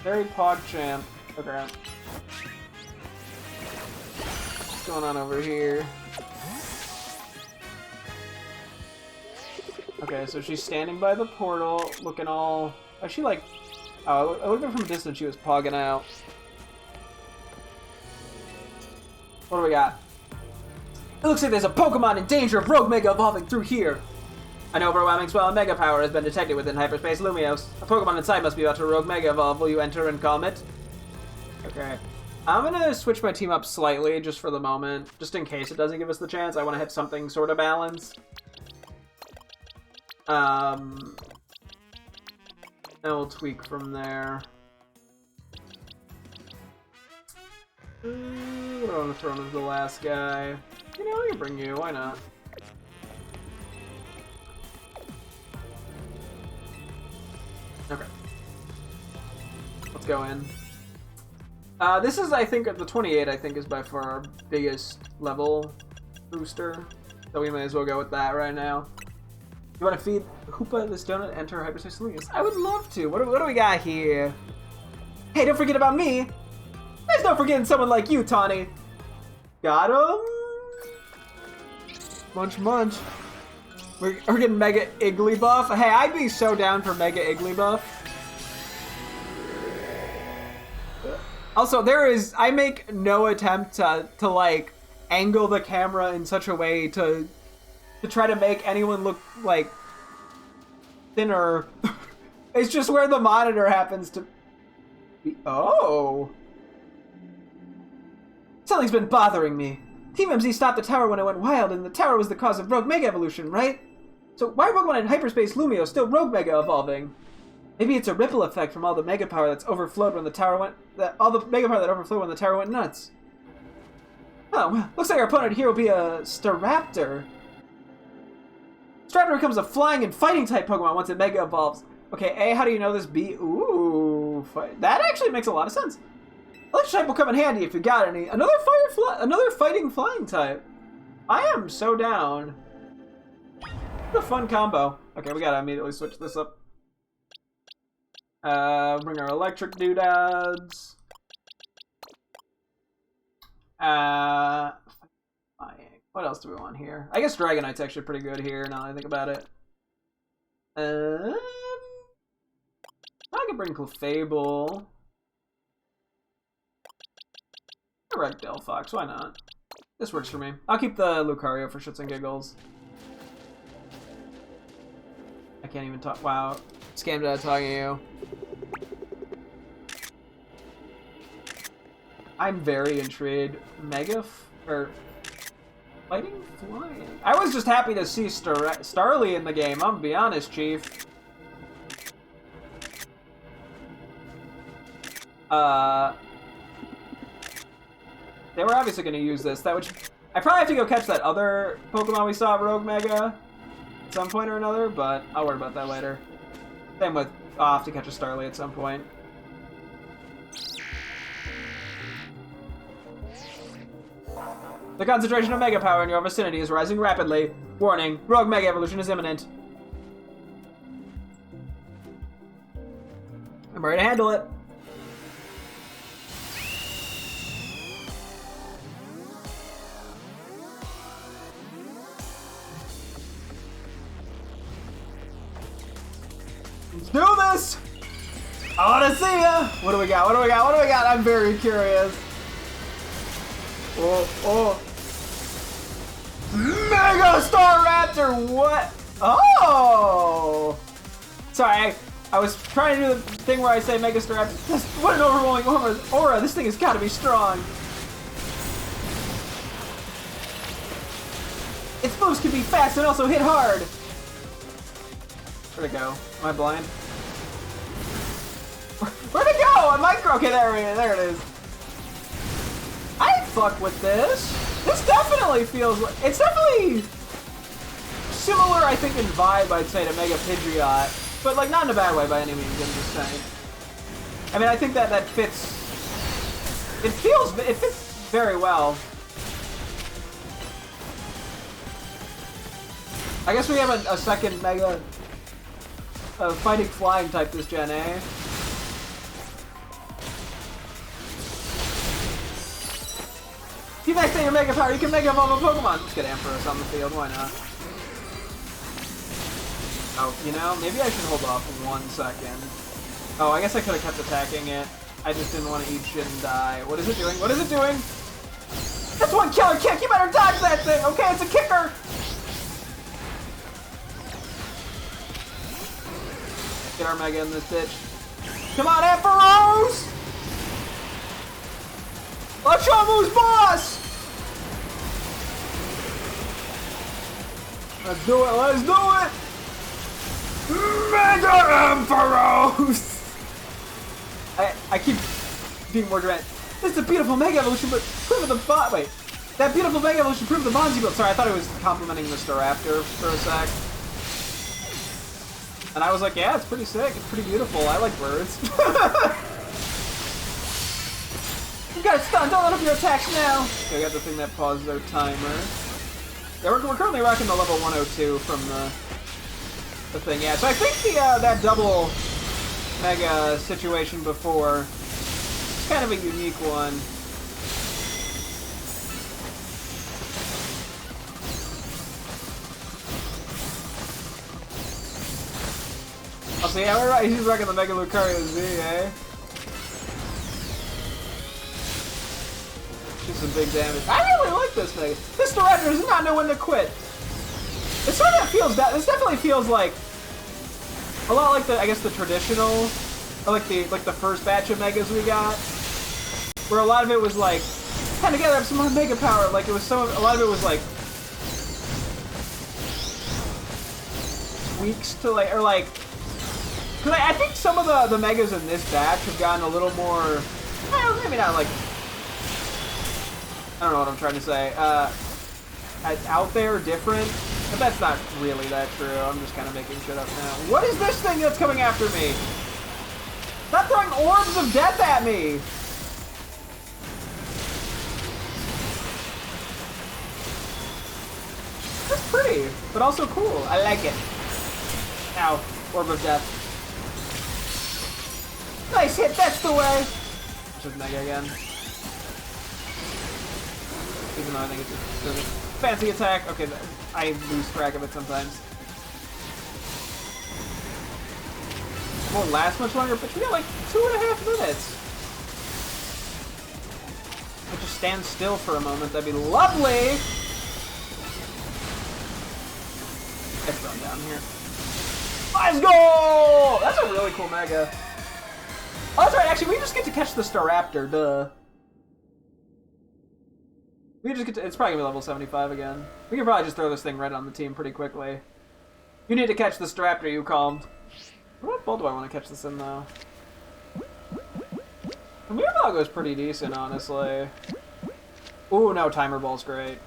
Very PogChamp. Okay. What's going on over here? Okay, so she's standing by the portal, looking all... Is she like... Oh, I looked at her from a distance, she was pogging out. What do we got? It looks like there's a Pokemon in danger of Rogue Mega evolving through here. An overwhelming swell of Mega power has been detected within hyperspace Lumios. A Pokemon inside must be about to Rogue Mega evolve. Will you enter and calm it? Okay. I'm gonna switch my team up slightly just for the moment. Just in case it doesn't give us the chance. I want to hit something sort of balanced. And we'll tweak from there. I don't want to throw him as the last guy. You know, I can bring you. Why not? Okay. Let's go in. This is, I think, the 28, I think, is by far our biggest level booster. So we may as well go with that right now. You want to feed Hoopa this donut, enter Hyperspace Lumios? I would love to. What do we got here? Hey, don't forget about me. There's no forgetting someone like you, Tawny. Got him. Munch, munch. We're getting Mega Igglybuff. Hey, I'd be so down for Mega Igglybuff. Also, I make no attempt to like angle the camera in such a way to try to make anyone look like thinner. It's just where the monitor happens to be. Oh. Something's been bothering me. Team MZ stopped the tower when it went wild, and the tower was the cause of Rogue Mega evolution, right? So why are Pokemon in Hyperspace Lumio still Rogue Mega evolving? Maybe it's a ripple effect from all the Mega Power that's overflowed when the tower went... all the Mega Power that overflowed when the tower went nuts. Oh, well, looks like our opponent here will be a Staraptor. Staraptor becomes a flying and fighting type Pokemon once it Mega evolves. Okay, A, how do you know this? B, ooh, that actually makes a lot of sense. Electric type will come in handy if you got any. Another fighting flying type. I am so down. What a fun combo. Okay, we gotta immediately switch this up. Bring our electric doodads. What else do we want here? I guess Dragonite's actually pretty good here now that I think about it. I could bring Clefable. A Red Bill Fox, why not? This works for me. I'll keep the Lucario for shits and giggles. I can't even talk. Wow. Scammed out of talking to you. I'm very intrigued. Or fighting flying. I was just happy to see Starly in the game. I'm gonna be honest, Chief. They were obviously going to use this. That would. I probably have to go catch that other Pokemon we saw at Rogue Mega at some point or another, but I'll worry about that later. Same with. I'll have to catch a Starly at some point. The concentration of Mega Power in your vicinity is rising rapidly. Warning, Rogue Mega Evolution is imminent. I'm ready to handle it. Let's do this! I wanna see ya! What do we got? What do we got? What do we got? I'm very curious. Oh. Mega Star Raptor! What? Oh! Sorry, I was trying to do the thing where I say Mega Star Raptor. What an overwhelming aura! This thing has got to be strong. Its moves can be fast and also hit hard. Where'd it go? Am I blind? Where'd it go? A micro. Okay, there it is. I'd fuck with this. This definitely feels like... It's definitely similar, I think, in vibe, I'd say, to Mega Pidgeot. But, like, not in a bad way by any means, I'm just saying. I mean, I think that fits... It fits very well. I guess we have a second Mega... fighting flying type this gen, eh? If you max out your Mega Power, you can Mega Evolve a Pokemon. Let's get Ampharos on the field, why not? Oh, you know, maybe I should hold off 1 second. Oh, I guess I could have kept attacking it. I just didn't want to eat shit and die. What is it doing? What is it doing? That's one killer kick! You better dodge that thing! Okay, it's a kicker! Get our Mega in this bitch. Come on, Ampharos! Let's show him who's boss! Let's do it, let's do it! Mega Ampharos! I keep being more dramatic. This is a beautiful Mega Evolution, but prove the bot. Wait, that beautiful Mega Evolution proved the bonds you built. Sorry, I thought it was complimenting Mr. Raptor for a sec. And I was like, yeah, it's pretty sick. It's pretty beautiful. I like birds. You got it stunned. Don't let up your attacks now. Okay, I got the thing that pauses our timer. Yeah, we're currently rocking the level 102 from the thing. Yeah, so I think the that double Mega situation before is kind of a unique one. Oh, so yeah, we're right. He's rocking the Mega Lucario Z, eh? Do some big damage. I really like this Mega. This Raptor does not know when to quit. It sort of feels that. This definitely feels like a lot like I guess the traditional, or like the first batch of Megas we got, where a lot of it was like, kind of gather up some more Mega Power. Like it was a lot of it was like tweaks to like, or like. Cause I think some of the Megas in this batch have gotten a little more, maybe not like, I don't know what I'm trying to say, out there, different, but that's not really that true. I'm just kind of making shit up now. What is this thing that's coming after me? Stop throwing orbs of death at me! That's pretty, but also cool. I like it. Ow, orb of death. Nice hit, that's the way! Just Mega again. Even though I think it's just a fancy attack. Okay, I lose track of it sometimes. won't last much longer, but we got like 2.5 minutes. I'll just stand still for a moment. That'd be lovely. Let's run down here. Let's go! That's a really cool mega. Oh, that's right. Actually, we just get to catch the Staraptor. Duh. We just get to. It's probably gonna be level 75 again. We can probably just throw this thing right on the team pretty quickly. You need to catch the Staraptor, you calmed. What ball do I want to catch this in, though? The Mirabelle goes pretty decent, honestly. Ooh, no, Timer Ball's great.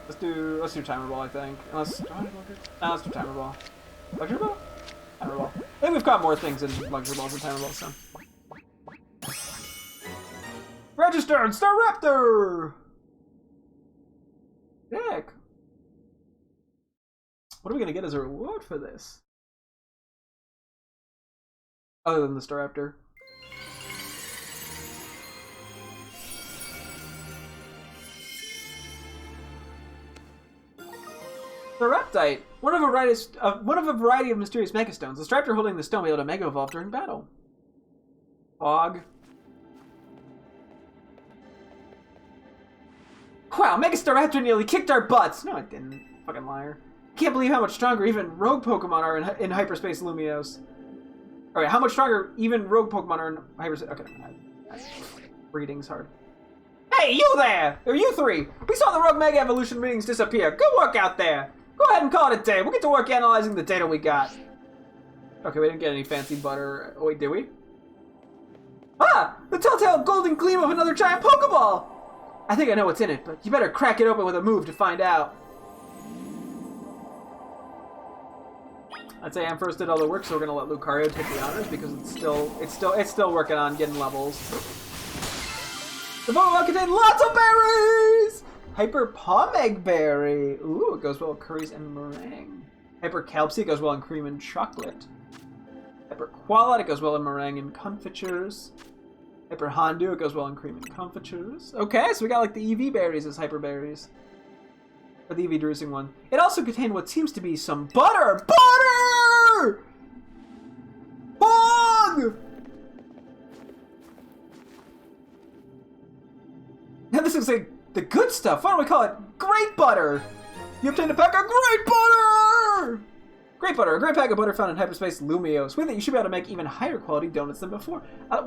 Let's do Timer Ball, I think. Let's do Timer Ball. Luxury Ball? Timer Ball. I think we've caught more things in Luxury Balls than Timer Balls, so. Registered Staraptor! Heck. What are we gonna get as a reward for this? Other than the Staraptor. Staraptite, one of a variety of mysterious megastones. The Staraptor holding the stone will be able to mega evolve during battle. Fog. Wow, Mega Staraptor nearly kicked our butts. No, it didn't. Fucking liar. Can't believe how much stronger even rogue Pokemon are in Hyperspace Lumiose. Alright, how much stronger even rogue Pokemon are in Hyperspace... Okay, reading's hard. Hey, you there! Or you three! We saw the rogue Mega Evolution readings disappear. Go work out there! Go ahead and call it a day. We'll get to work analyzing the data we got. Okay, we didn't get any fancy butter. Oh, wait, did we? Ah! The telltale golden gleam of another giant Pokeball! I think I know what's in it, but you better crack it open with a move to find out. I'd say Am first did all the work, so we're gonna let Lucario take the honors because it's still working on getting levels. The Pokemon contain lots of berries! Hyper Pomeg Berry. Ooh, it goes well with curries and meringue. Hyper Calpsy goes well in cream and chocolate. Hyper Qualit, it goes well in meringue and confitures. Hyper Hondu, it goes well in cream and confitures. Okay, so we got like the EV berries as hyper berries. Or the EV druising one. It also contained what seems to be some butter! Butter! Bong! Now this looks like the good stuff. Why don't we call it Great Butter? You obtained a pack of Great Butter! Great Butter, a great pack of butter found in Hyperspace Lumiose. With it, you should be able to make even higher quality donuts than before. I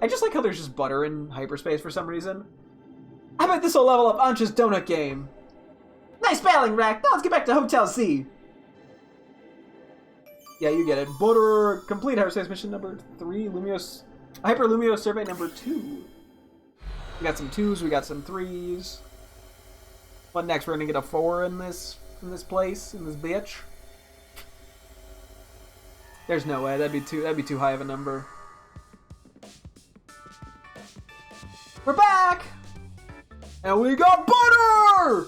just like how there's just butter in hyperspace for some reason. I bet this will level up Ancha's donut game. Nice battling, Rack. Now let's get back to Hotel Z. Yeah, you get it. Butter, complete Hyperspace mission number 3, Lumiose, Hyper Lumiose survey number 2. We got some 2s, we got some 3s. What next? We're gonna get a 4 in this place, in this bitch. There's no way. That'd be too high of a number. We're back! And we got butter!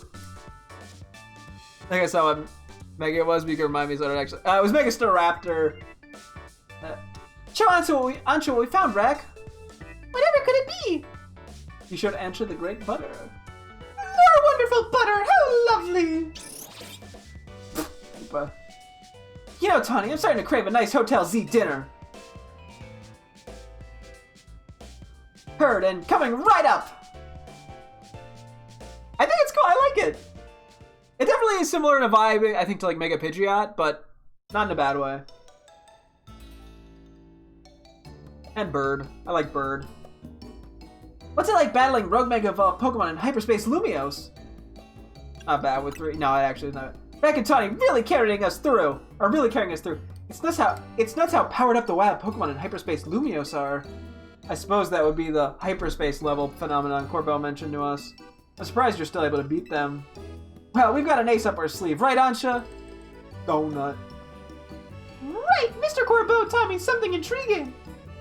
I think I saw what Mega was, but you can remind me what it actually... it was Mega Staraptor. Show Ancha what we found, Rack. Whatever could it be? You showed Ancha the great butter. More wonderful butter! How lovely! You know, Tawny, I'm starting to crave a nice Hotel Z dinner. Heard and coming right up. I think it's cool. I like it. It definitely is similar in a vibe, I think, to like Mega Pidgeot, but not in a bad way. And Bird. I like Bird. What's it like battling Rogue Mega Evolved Pokemon in Hyperspace Lumiose? Not bad with 3. No, it actually is not. Rack and Tawny really carrying us through. It's nuts how powered up the wild Pokemon in Hyperspace Lumiose are. I suppose that would be the hyperspace level phenomenon Corbo mentioned to us. I'm surprised you're still able to beat them. Well, we've got an ace up our sleeve, right, Ancha? Donut. Right, Mr. Corbo taught me something intriguing.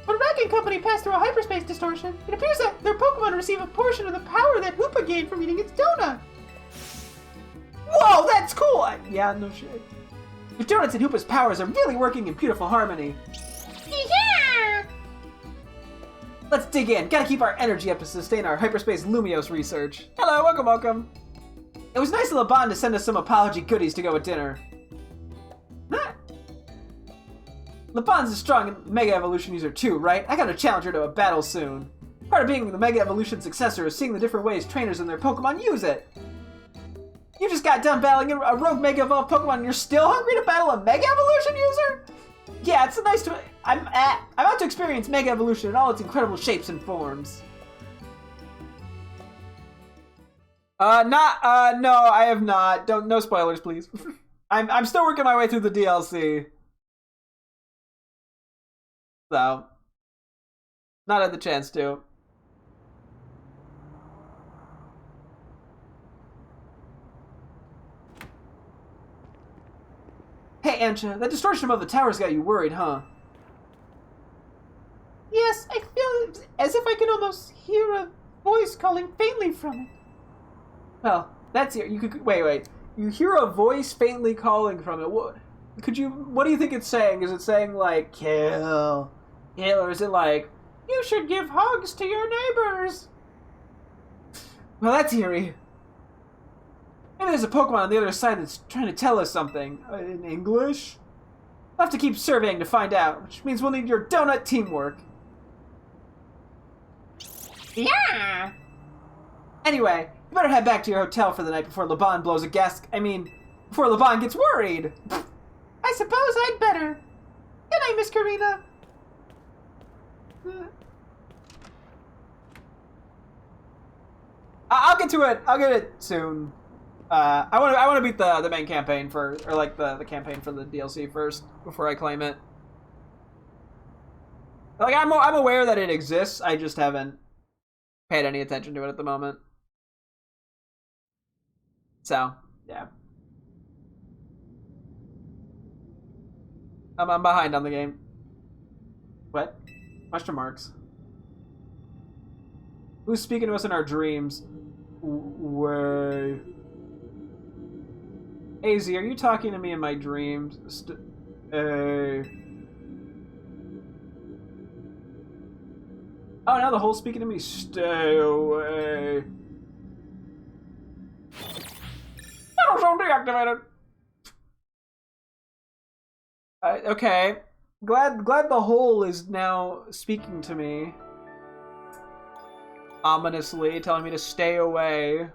When Rack and Company pass through a hyperspace distortion, it appears that their Pokemon receive a portion of the power that Hoopa gained from eating its donut. Whoa, that's cool! Yeah, no shit. Your donuts and Hoopa's powers are really working in beautiful harmony. Yeah! Let's dig in. Gotta keep our energy up to sustain our Hyperspace Lumiose research. Hello, welcome, welcome. It was nice of LeBon to send us some apology goodies to go with dinner. LeBon's a strong Mega Evolution user too, right? I gotta challenge her to a battle soon. Part of being the Mega Evolution successor is seeing the different ways trainers and their Pokemon use it. You just got done battling a rogue Mega Evolved Pokemon and you're still hungry to battle a Mega Evolution user? Yeah, it's nice to... I'm about to experience Mega Evolution in all its incredible shapes and forms. No, I have not. No spoilers, please. I'm still working my way through the DLC. So, not had the chance to. Hey, Ansha, that distortion above the towers got you worried, huh? Yes, I feel as if I can almost hear a voice calling faintly from it. Well, that's it. You could wait. You hear a voice faintly calling from it. What do you think it's saying? Is it saying like kill, or is it like you should give hugs to your neighbors? Well, that's eerie. Maybe there's a Pokemon on the other side that's trying to tell us something. In English? We'll have to keep surveying to find out, which means we'll need your donut teamwork. Yeah! Anyway, you better head back to your hotel for the night before LeBon blows a gasket. Before LeBon gets worried. I suppose I'd better. Good night, Miss Karina. I'll get to it. I'll get it soon. I want to beat the main campaign first, or like the campaign for the DLC first before I claim it. Like I'm aware that it exists. I just haven't paid any attention to it at the moment. So yeah, I'm behind on the game. What? Question marks. Who's speaking to us in our dreams? Way. AZ, are you talking to me in my dreams? Oh, now the whole's speaking to me? Stay away. Battle zone deactivated. Okay. Glad the whole is now speaking to me. Ominously, telling me to stay away.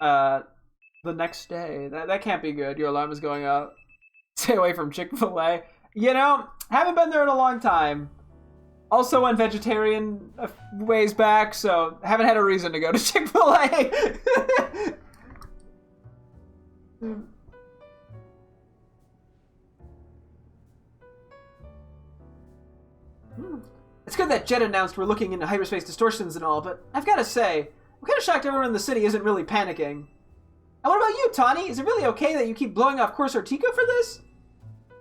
The next day. That can't be good. Your alarm is going up. Stay away from Chick-fil-A. You know, haven't been there in a long time. Also went vegetarian a ways back, so haven't had a reason to go to Chick-fil-A. It's good that Jet announced we're looking into hyperspace distortions and all, but I've got to say, I'm kind of shocked everyone in the city isn't really panicking. And what about you, Tawny? Is it really okay that you keep blowing off Corso Tico for this?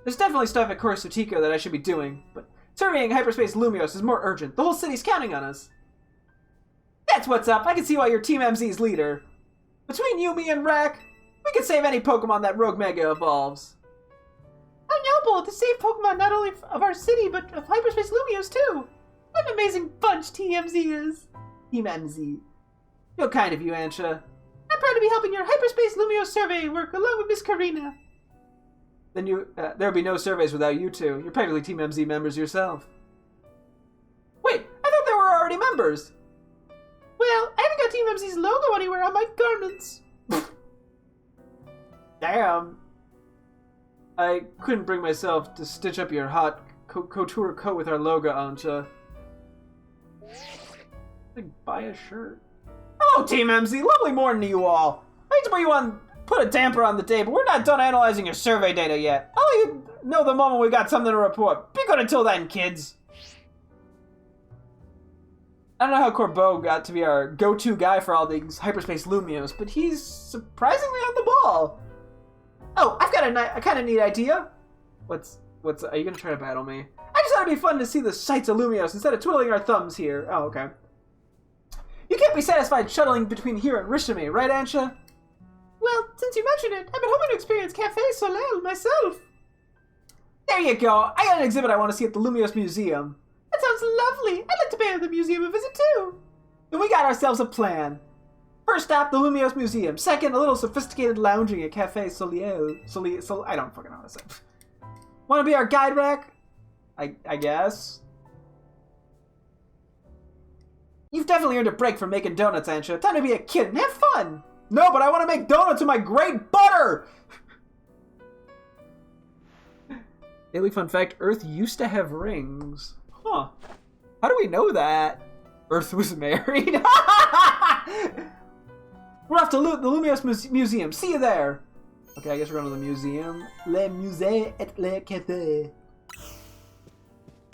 There's definitely stuff at Corso Tico that I should be doing, but surveying hyperspace Lumios is more urgent. The whole city's counting on us. That's what's up. I can see why you're Team MZ's leader. Between you, me, and Rack, we can save any Pokemon that Rogue Mega evolves. How noble to save Pokemon not only of our city, but of hyperspace Lumios too. What an amazing bunch Team MZ is. Team MZ. Real kind of you, Ansha. I'm proud to be helping your hyperspace Lumio survey work along with Miss Karina. Then there would be no surveys without you two. You're practically Team MZ members yourself. Wait, I thought they were already members. Well, I haven't got Team MZ's logo anywhere on my garments. Damn. I couldn't bring myself to stitch up your hot couture coat with our logo, Ansha. Buy a shirt. Hello, Team MZ. Lovely morning to you all. I hate to put a damper on the day, but we're not done analyzing your survey data yet. I'll let you know the moment we got something to report. Be good until then, kids. I don't know how Corbeau got to be our go-to guy for all these hyperspace Lumios, but he's surprisingly on the ball. Oh, I've got a kind of neat idea. Are you gonna try to battle me? I just thought it'd be fun to see the sights of Lumios instead of twiddling our thumbs here. Oh, okay. You can't be satisfied shuttling between here and Rishimi, right, Ansha? Well, since you mentioned it, I've been hoping to experience Café Soleil myself. There you go. I got an exhibit I want to see at the Lumios Museum. That sounds lovely. I'd like to pay the museum a visit too. Then we got ourselves a plan. First stop, the Lumios Museum. Second, a little sophisticated lounging at Café Soleil. I don't fucking know what to say. Want to be our guide rack? I guess. You've definitely earned a break from making donuts, Ansha. Time to be a kid and have fun. No, but I want to make donuts with my great butter. Daily fun fact, Earth used to have rings. Huh. How do we know that? Earth was married? We're off to the Lumios Museum. See you there. Okay, I guess we're going to the museum. Le musée et le café.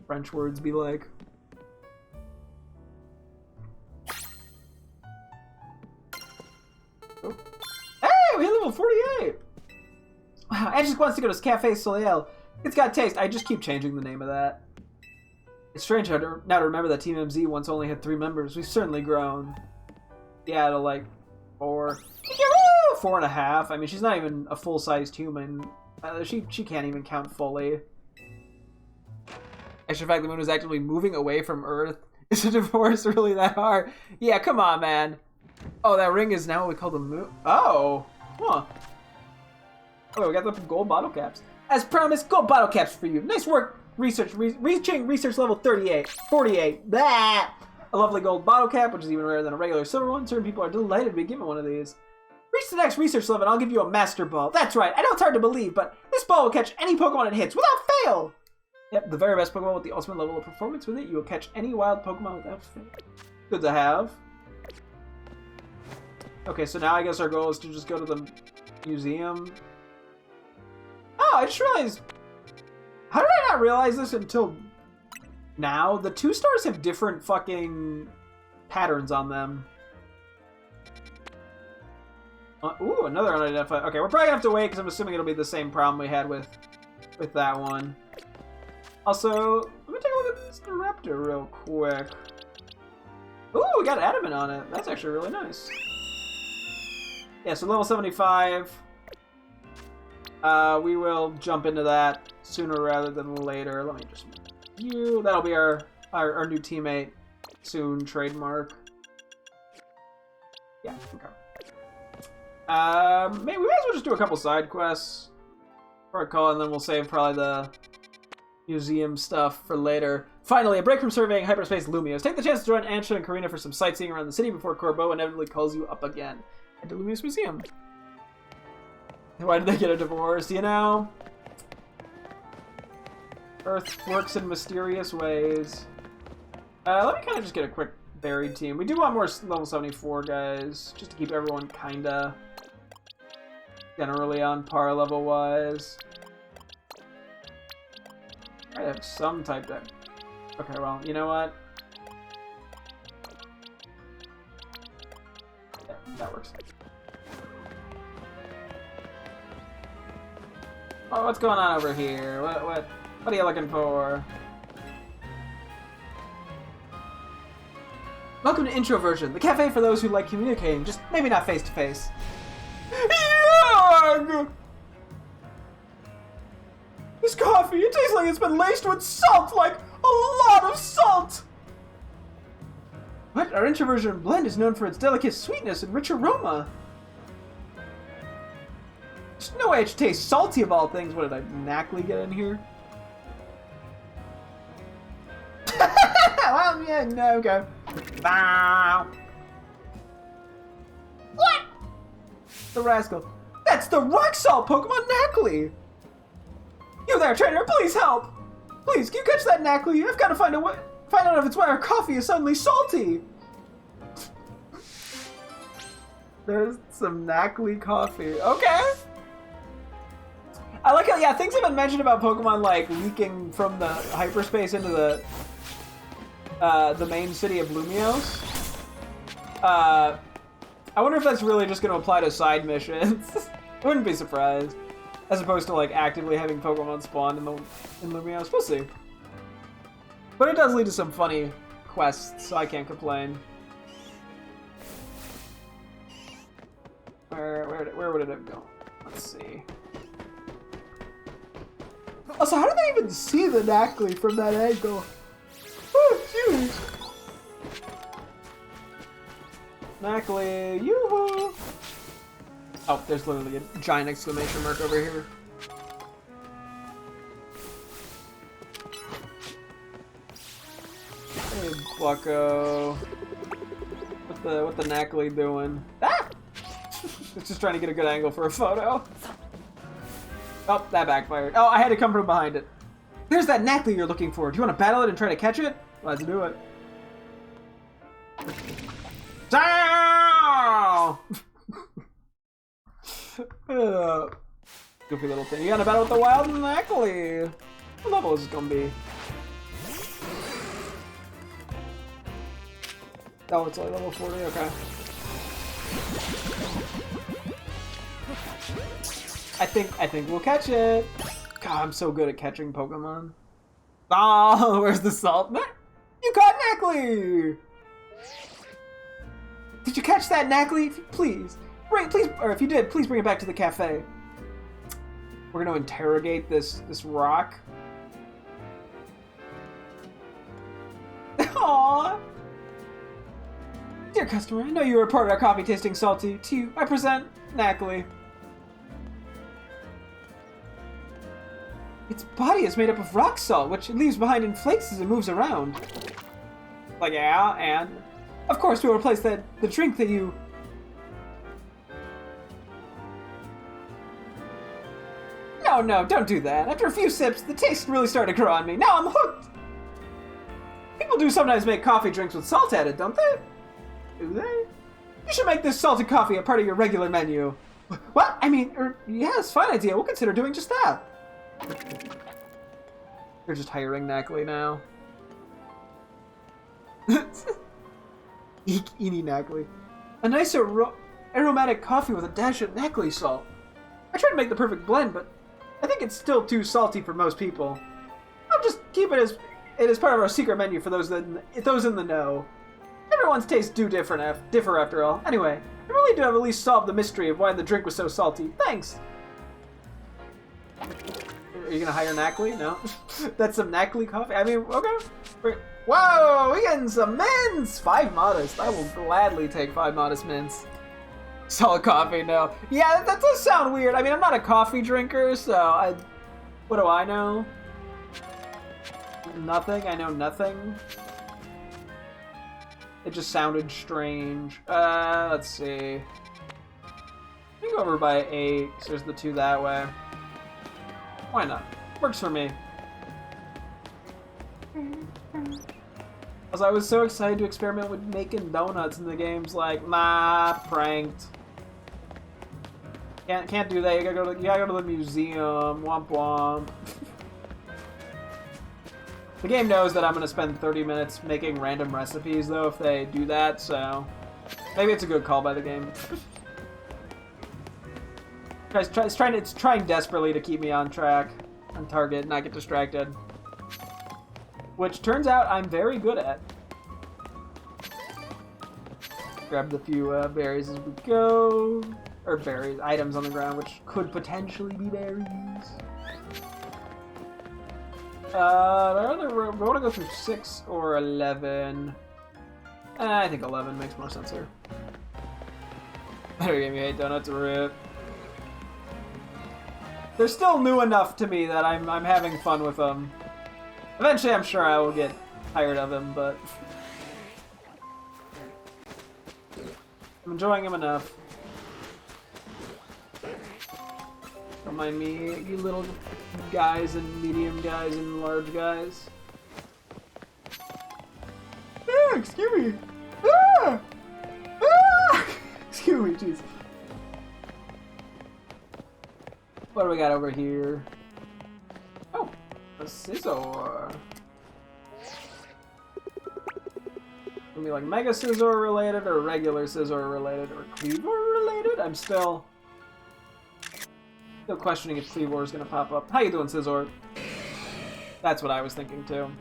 French words be like. Oh. Hey, we hit level 48. Wow, Ange just wants to go to Café Soleil. It's got taste. I just keep changing the name of that. It's strange now to remember that Team MZ once only had 3 members. We've certainly grown. Yeah, to like 4. 4.5. I mean, she's not even a full-sized human. She can't even count fully. Extra fact, the moon is actively moving away from Earth. Is a divorce really that hard? Yeah, come on, man. Oh, that ring is now what we call the moon. Oh, huh. Oh, we got the gold bottle caps. As promised, gold bottle caps for you. Nice work, reaching research level 48. Blah! A lovely gold bottle cap, which is even rarer than a regular silver one. Certain people are delighted to be given one of these. Reach the next research level and I'll give you a master ball. That's right, I know it's hard to believe, but this ball will catch any Pokemon it hits without fail! Yep, the very best Pokemon with the ultimate level of performance with it. You will catch any wild Pokemon without fail. Good to have. Okay, so now I guess our goal is to just go to the museum. Oh, I just realized... How did I not realize this until now? The 2 stars have different fucking patterns on them. Ooh, another unidentified. Okay, we're probably gonna have to wait because I'm assuming it'll be the same problem we had with that one. Also, let me take a look at this Raptor real quick. Ooh, we got adamant on it. That's actually really nice. Yeah, so level 75. We will jump into that sooner rather than later. Let me just view. That'll be our new teammate soon. Trademark. Yeah. Okay. Maybe we might as well just do a couple side quests for a call, and then we'll save probably the museum stuff for later. Finally, a break from surveying hyperspace Lumios. Take the chance to join Ansha and Karina for some sightseeing around the city before Corbeau inevitably calls you up again. At the Lumios Museum. Why did they get a divorce? You know? Earth works in mysterious ways. Let me kind of just get a quick buried team. We do want more level 74 guys, just to keep everyone kinda generally on par level-wise. I have some type that... Okay, well, you know what? Yeah, that works. Oh, what's going on over here? What are you looking for? Welcome to Introversion, the cafe for those who like communicating, just maybe not face to face. Yuck! This coffee, it tastes like it's been laced with salt, like a lot of salt! What? Our Introversion blend is known for its delicate sweetness and rich aroma. There's no way it should taste salty of all things. What did I knackly get in here? Well, yeah, no, okay. Bow. What? The rascal. That's the rock salt Pokemon Knackly! You there, trainer, please help! Please, can you catch that Knackly? I've got to find out if it's why our coffee is suddenly salty! There's some Knackly coffee. Okay! I like how, yeah, things have been mentioned about Pokemon, like, leaking from the hyperspace into the main city of Lumios. I wonder if that's really just going to apply to side missions. Wouldn't be surprised. As opposed to, like, actively having Pokemon spawn in Lumios. We'll see. But it does lead to some funny quests, so I can't complain. Where would it have gone? Let's see. Also, how did they even see the Knackly from that angle? Oh, jeez. Knackly, yoo-hoo! Oh, there's literally a giant exclamation mark over here. Squawko. What the Knackley doing? Ah! It's just trying to get a good angle for a photo. Oh, that backfired. Oh, I had to come from behind it. There's that Knackley you're looking for. Do you want to battle it and try to catch it? Let's do it. Goofy little thing. You gotta battle with the wild Knackley. What level is this gonna be? Oh, it's like level 40, okay. I think we'll catch it. God, I'm so good at catching Pokemon. Oh, where's the salt? You caught Knackley! Did you catch that, Knackley? Please, please, or if you did, please bring it back to the cafe. We're gonna interrogate this rock. Aww. Dear customer, I know you reported our coffee tasting salty. To you, I present Knackley. Its body is made up of rock salt, which it leaves behind in flakes as it moves around. Like, yeah, and... Of course, we'll replace the drink that you... No, don't do that. After a few sips, the taste really started to grow on me. Now I'm hooked! People do sometimes make coffee drinks with salt added, don't they? Do they? You should make this salted coffee a part of your regular menu. What? I mean, yeah, it's a fine idea. We'll consider doing just that. You're just hiring Knackley now. Eeny Knackley. A nice aromatic coffee with a dash of Knackley salt. I tried to make the perfect blend, but I think it's still too salty for most people. I'll just keep it as part of our secret menu for those in the know. Everyone's tastes do differ after all. Anyway, I really do have at least solved the mystery of why the drink was so salty. Thanks. Are you gonna hire Knackley? No. That's some Knackley coffee. I mean, okay. Whoa, we getting some mints. 5 modest. I will gladly take 5 modest mints. Solid coffee, no. Yeah, that does sound weird. I mean, I'm not a coffee drinker, so what do I know? Nothing. I know nothing. It just sounded strange. Let's see. Let me go over by 8, so there's the 2 that way. Why not? Works for me. Because I was so excited to experiment with making donuts in the game's like, nah, pranked. Can't do that. You gotta go to the museum. Womp womp. The game knows that I'm gonna spend 30 minutes making random recipes though if they do that, so maybe it's a good call by the game. It's trying desperately to keep me on track, on target, not get distracted. Which turns out I'm very good at. Grab the few berries as we go. Or berries, items on the ground, which could potentially be berries. We want to go through 6 or 11. I think 11 makes more sense here. Better game, you hate donuts, rip. They're still new enough to me that I'm having fun with them. Eventually, I'm sure I will get tired of them, but I'm enjoying them enough. Don't mind me, you little guys and medium guys and large guys. Ah, excuse me. Ah! Ah! Excuse me, jeez. What do we got over here? Oh, a scissor. Gonna be like Mega Scissor related, or regular Scissor related, or Cleaver related? I'm still questioning if Cleavor is gonna pop up. How you doing, Scizor? That's what I was thinking too.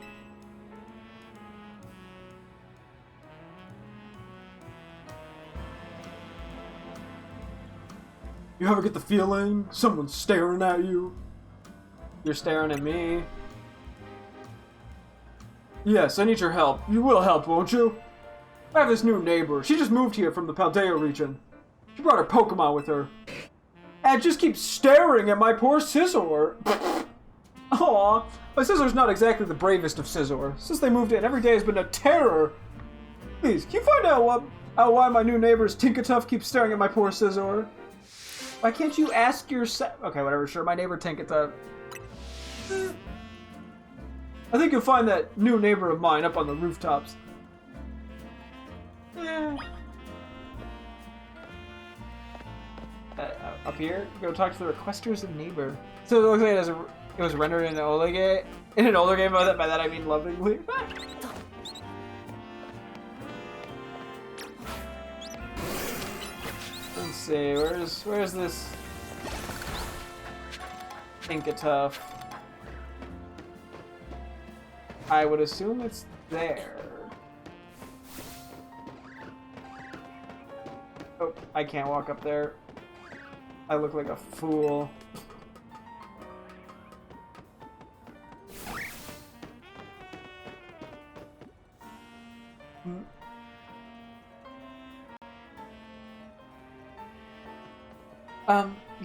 You ever get the feeling someone's staring at you? You're staring at me. Yes, I need your help. You will help, won't you? I have this new neighbor. She just moved here from the Paldea region. She brought her Pokemon with her. And just keeps staring at my poor Scizor. Aw, my Scissor's not exactly the bravest of Scizor. Since they moved in, every day has been a terror. Please, can you find out why my new neighbors Tinkatuff keep staring at my poor Scizor? Why can't you ask yourself? Okay, whatever, sure, my neighbor Tinkatuff. I think you'll find that new neighbor of mine up on the rooftops. Yeah. Up here, go talk to the requesters of neighbor. So it looks like it was rendered in an older game. In an older game, by that I mean lovingly. Let's see, where's this Tinkatuff? I would assume it's there. Oh, I can't walk up there. I look like a fool.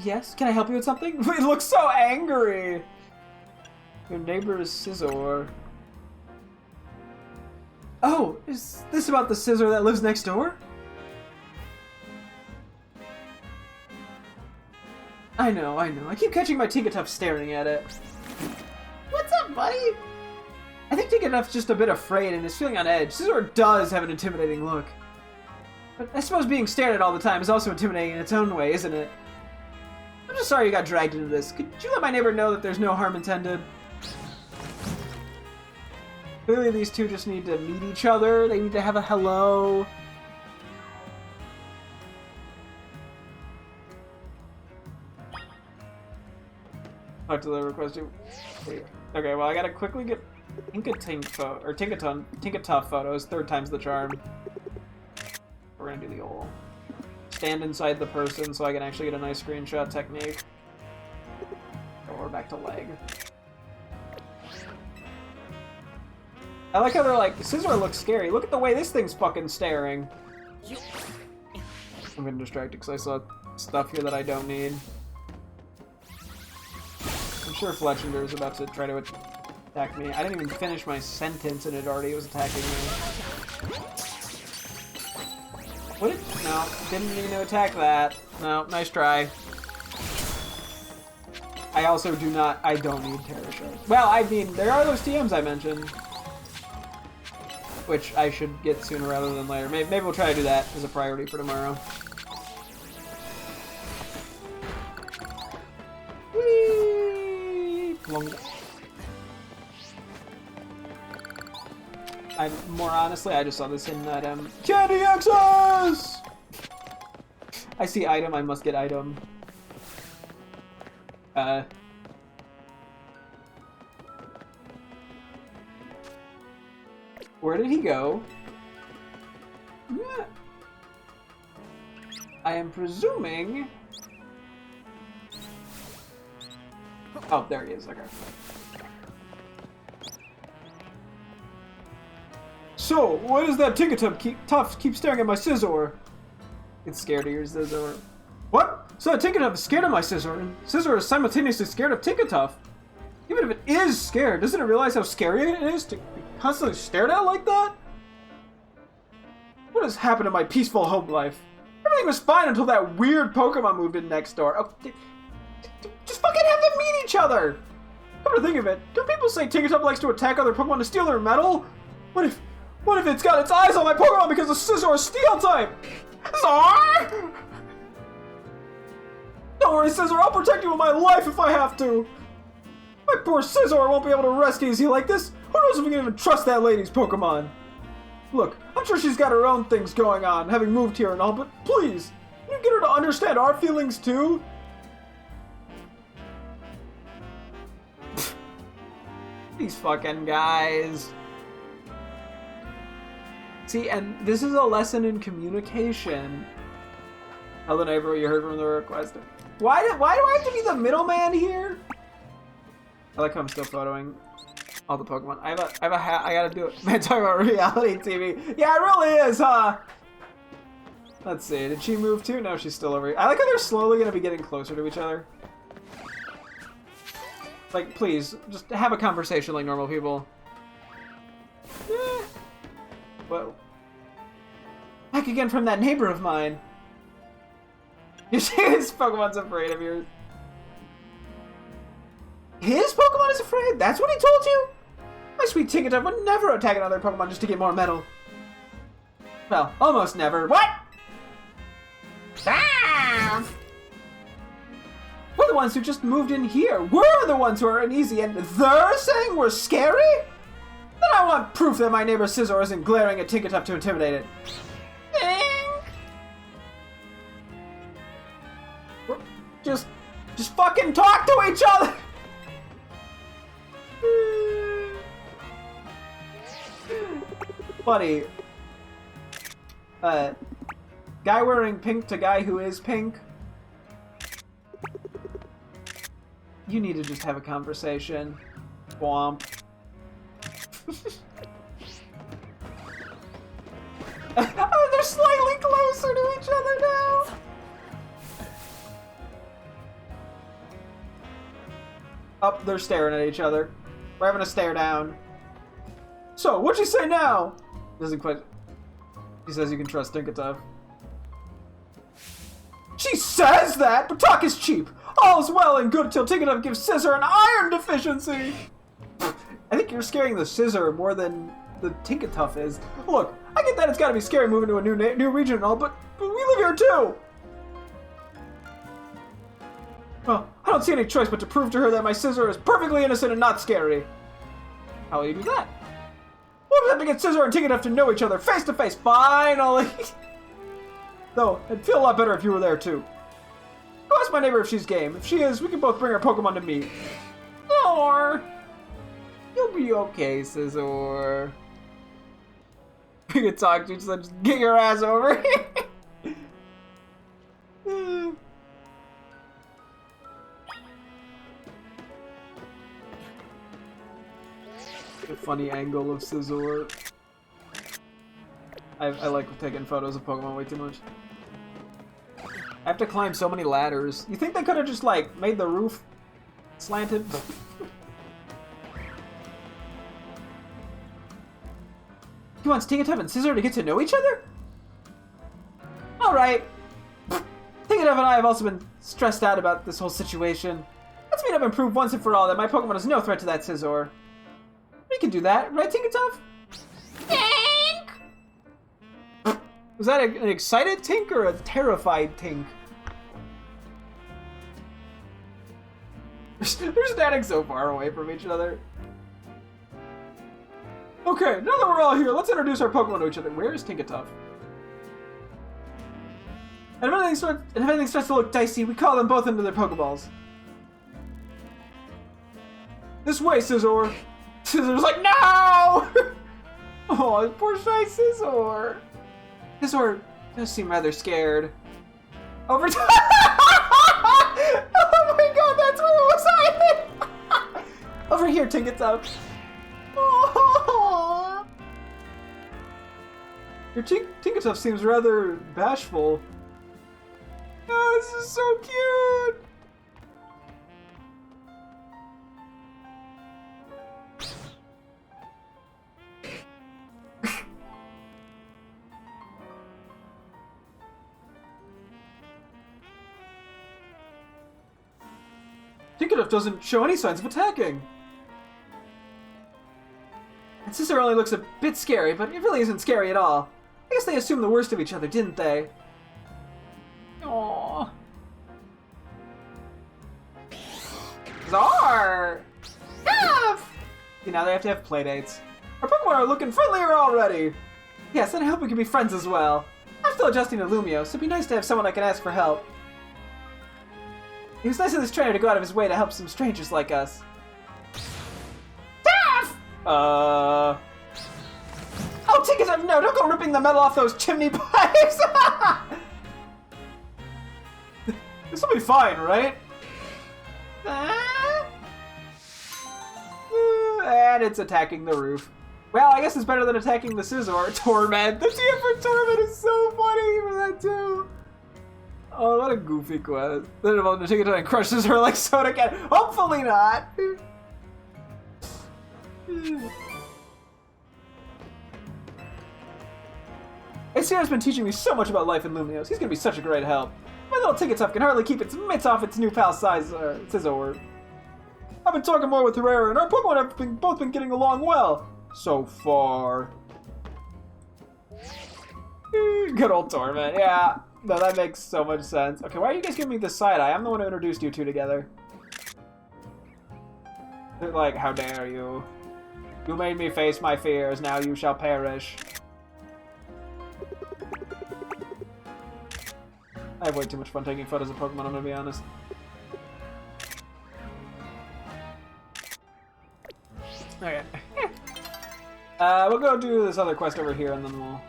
Yes? Can I help you with something? It looks so angry! Your neighbor is Scizor. Oh, is this about the Scizor that lives next door? I know. I keep catching my Tinkatuff staring at it. What's up, buddy? I think Tinkatuff's just a bit afraid and is feeling on edge. Scizor does have an intimidating look. But I suppose being stared at all the time is also intimidating in its own way, isn't it? I'm just sorry you got dragged into this. Could you let my neighbor know that there's no harm intended? Clearly these two just need to meet each other. They need to have a hello. Talk to the request. Okay, well I gotta quickly get Tinkatuff photos. 3rd time's the charm. We're gonna do the old stand inside the person so I can actually get a nice screenshot technique. Oh, we're back to leg. I like how they're like, Scizor looks scary. Look at the way this thing's fucking staring. I'm getting distracted because I saw stuff here that I don't need. I'm sure Fletchender is about to try to attack me. I didn't even finish my sentence and it already was attacking me. What? No, didn't mean to attack that. No, nice try. I also don't need Terra Show. Well, I mean, there are those TMs I mentioned. Which I should get sooner rather than later. Maybe we'll try to do that as a priority for tomorrow. Whee! More honestly, I just saw this hidden item. Candy access! I see item, I must get item. Where did he go? I am presuming... Oh, there he is, okay. So, why does that Tinkatuff keep staring at my Scizor? It's scared of your Scizor. What? So that Tinkatuff is scared of my Scizor, and Scizor is simultaneously scared of Tinkatuff. Even if it is scared, doesn't it realize how scary it is to be constantly stared at like that? What has happened to my peaceful home life? Everything was fine until that weird Pokemon moved in next door. Oh, just fucking have them meet each other! Come to think of it, don't people say Tinkatuff likes to attack other Pokemon to steal their metal? What if it's got its eyes on my Pokemon because the Scizor is Steel type? Scizor! Don't worry, Scizor, I'll protect you with my life if I have to! My poor Scizor won't be able to rest easy like this. Who knows if we can even trust that lady's Pokemon? Look, I'm sure she's got her own things going on, having moved here and all, but please, can you get her to understand our feelings too? These fucking guys. See, and this is a lesson in communication. Tell the neighbor what you heard from the request. Why do I have to be the middleman here? I like how I'm still photoing all the Pokemon. I have a hat. I gotta do it. Man, talking about reality TV. Yeah, it really is, huh? Let's see. Did she move too? No, she's still over here. I like how they're slowly gonna be getting closer to each other. Like, please, just have a conversation like normal people. Whoa. Back again from that neighbor of mine. You see his Pokemon's afraid of yours. His Pokemon is afraid? That's what he told you? My sweet Tinkertuff would never attack another Pokemon just to get more metal. Well, almost never. What? Ah! We're the ones who just moved in here. We're the ones who are uneasy, and they're saying we're scary? Then I want proof that my neighbor Scizor isn't glaring at Tinkertuff to intimidate it. Just fucking talk to each other! Buddy. Guy wearing pink to guy who is pink. You need to just have a conversation. Womp. Oh, they're slightly closer to each other now! Oh, they're staring at each other. We're having a stare down. So, what'd you say now? Doesn't quite... He says you can trust Tinkertuff. She says that, but talk is cheap. All's well and good until Tinkertuff gives Scizor an iron deficiency. I think you're scaring the Scizor more than the Tinkertuff is. Look, I get that it's gotta be scary moving to a new region and all, but we live here too. Well, I don't see any choice but to prove to her that my Scizor is perfectly innocent and not scary. How will you do that? We'll have to get Scizor and Tinkertuff to know each other face to face, finally! Though, I'd feel a lot better if you were there too. Go ask my neighbor if she's game. If she is, we can both bring our Pokemon to meet. Or... You'll be okay, Scizor. You can talk to you, so just get your ass over here. A funny angle of Scizor. I like taking photos of Pokemon way too much. I have to climb so many ladders. You think they could have just, like, made the roof slanted? He wants Tinkertuff and Scizor to get to know each other? Alright. Tinkertuff and I have also been stressed out about this whole situation. Let's meet up and prove once and for all that my Pokemon is no threat to that Scizor. We can do that, right, Tinkertuff? Tink! Was that an excited Tink or a terrified Tink? They're standing so far away from each other. Okay, now that we're all here, let's introduce our Pokemon to each other. Where is Tinkertuff? And if anything starts to look dicey, we call them both into their Pokeballs. This way, Scizor! Scizor's like, no! Oh, poor shy Scizor. Scizor does seem rather scared. Over time! Oh my god, that's where it was hiding! Over here, Tinkertuff. Oh. Your Tinkertuff seems rather bashful. Oh, this is so cute! Tinkertuff doesn't show any signs of attacking. And Scizor only looks a bit scary, but it really isn't scary at all. I guess they assumed the worst of each other, didn't they? Aww. Czar! Stuff! See, now they have to have playdates. Our Pokemon are looking friendlier already! Yes, and I hope we can be friends as well. I'm still adjusting to Lumio, so it'd be nice to have someone I can ask for help. It was nice of this trainer to go out of his way to help some strangers like us. Staff! Oh, Tinkertuff, no, don't go ripping the metal off those chimney pipes! This'll be fine, right? And it's attacking the roof. Well, I guess it's better than attacking the Scizor. Torment! The TF for Torment is so funny for that too! Oh, what a goofy quest. Then about to take it and crushes her like soda can. Hopefully not. ACR's been teaching me so much about life in Lumios. He's gonna be such a great help. My little ticket tough can hardly keep its mitts off its new pal Scizor. I've been talking more with Herrera, and our Pokemon have both been getting along well. So far. Good old Torment, yeah. No, that makes so much sense. Okay, why are you guys giving me this side eye? I'm the one who introduced you two together. They're like, how dare you? You made me face my fears, now you shall perish. I have way too much fun taking photos of Pokemon, I'm gonna be honest. Okay. We'll go do this other quest over here, and then we'll...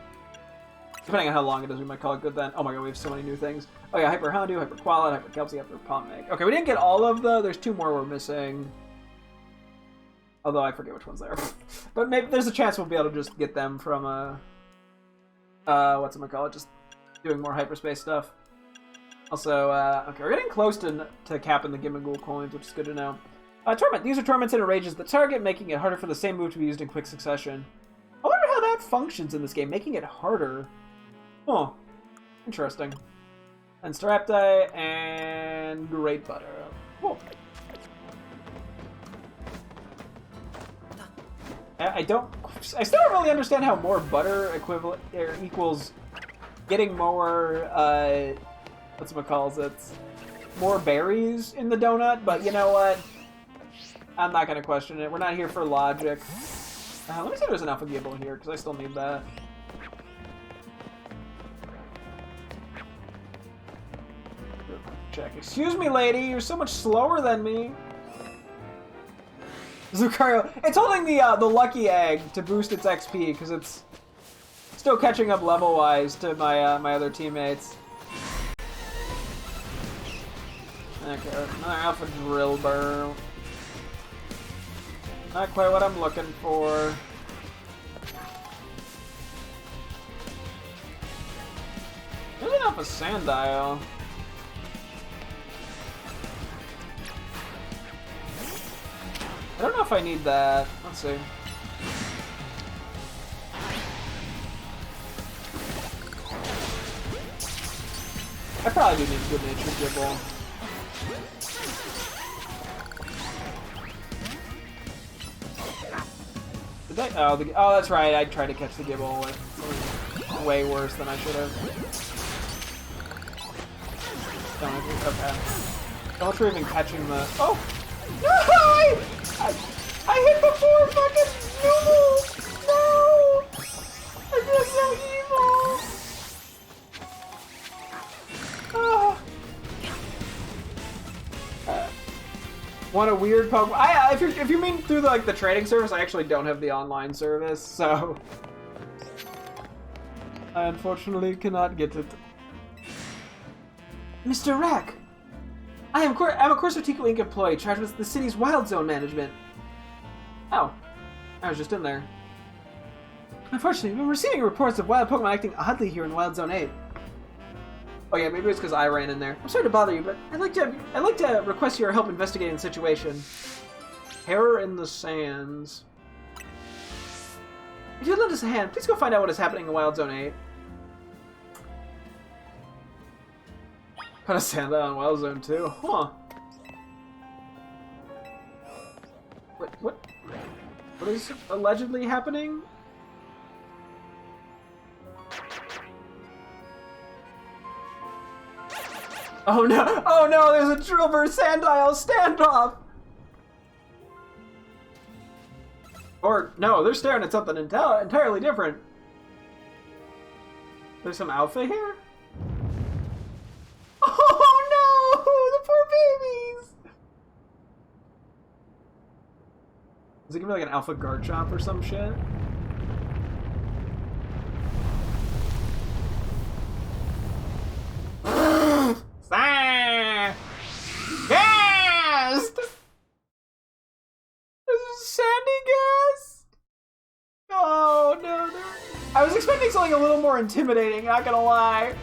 Depending on how long it is, we might call it good then. Oh my god, we have so many new things. Oh yeah, Hyper Houndoom, Hyper Qualit, Hyper Kelpie, Hyper Palmeg. Okay, we didn't get all of the... There's two more we're missing. Although I forget which ones they are. But maybe there's a chance we'll be able to just get them from, whatchamacallit, just doing more hyperspace stuff. Also, okay, we're getting close to capping the Gimmighoul coins, which is good to know. Torment. These are torments and enrages the target, making it harder for the same move to be used in quick succession. I wonder how that functions in this game, making it harder. Oh, interesting. And Staraptor and Great Butter. Cool. I still don't really understand how more butter equals getting more, more berries in the donut, but you know what? I'm not gonna question it. We're not here for logic. Let me see if there's an Alpha Gible here, because I still need that. Check. Excuse me, lady, you're so much slower than me. Lucario, it's holding the lucky egg to boost its XP, because it's still catching up level-wise to my my other teammates. Okay, another Alpha Drillbur. Not quite what I'm looking for. There's an Alpha Sandile. I don't know if I need that. Let's see. I probably do need Good Natured Gible. Oh, that's right. I tried to catch the Gible. It was way worse than I should have. Okay. Don't try even catching the... Oh! No! I hit before fucking Nooble! No! I feel so evil! Oh. Want a weird Pokemon? If you mean through the trading service, I actually don't have the online service, so I unfortunately cannot get it. Mr. Rack, I'm a Corso Tico Inc. employee charged with the city's Wild Zone management. Oh, I was just in there. Unfortunately, we've been receiving reports of wild Pokemon acting oddly here in Wild Zone 8. Oh yeah, maybe it's because I ran in there. I'm sorry to bother you, but I'd like to request your help investigating the situation. Terror in the Sands. If you'd lend us a hand, please go find out what is happening in Wild Zone 8. Put a Sandile in Wild Zone 2? Huh. What is allegedly happening? Oh no! Oh no! There's a Drillbur Sandile standoff! Or, no, they're staring at something entirely different. There's some alpha here? Oh no! The poor babies! Is it gonna be like an alpha Garchomp or some shit? Ghast! This is Sandy Ghast? Oh no, I was expecting something a little more intimidating, not gonna lie.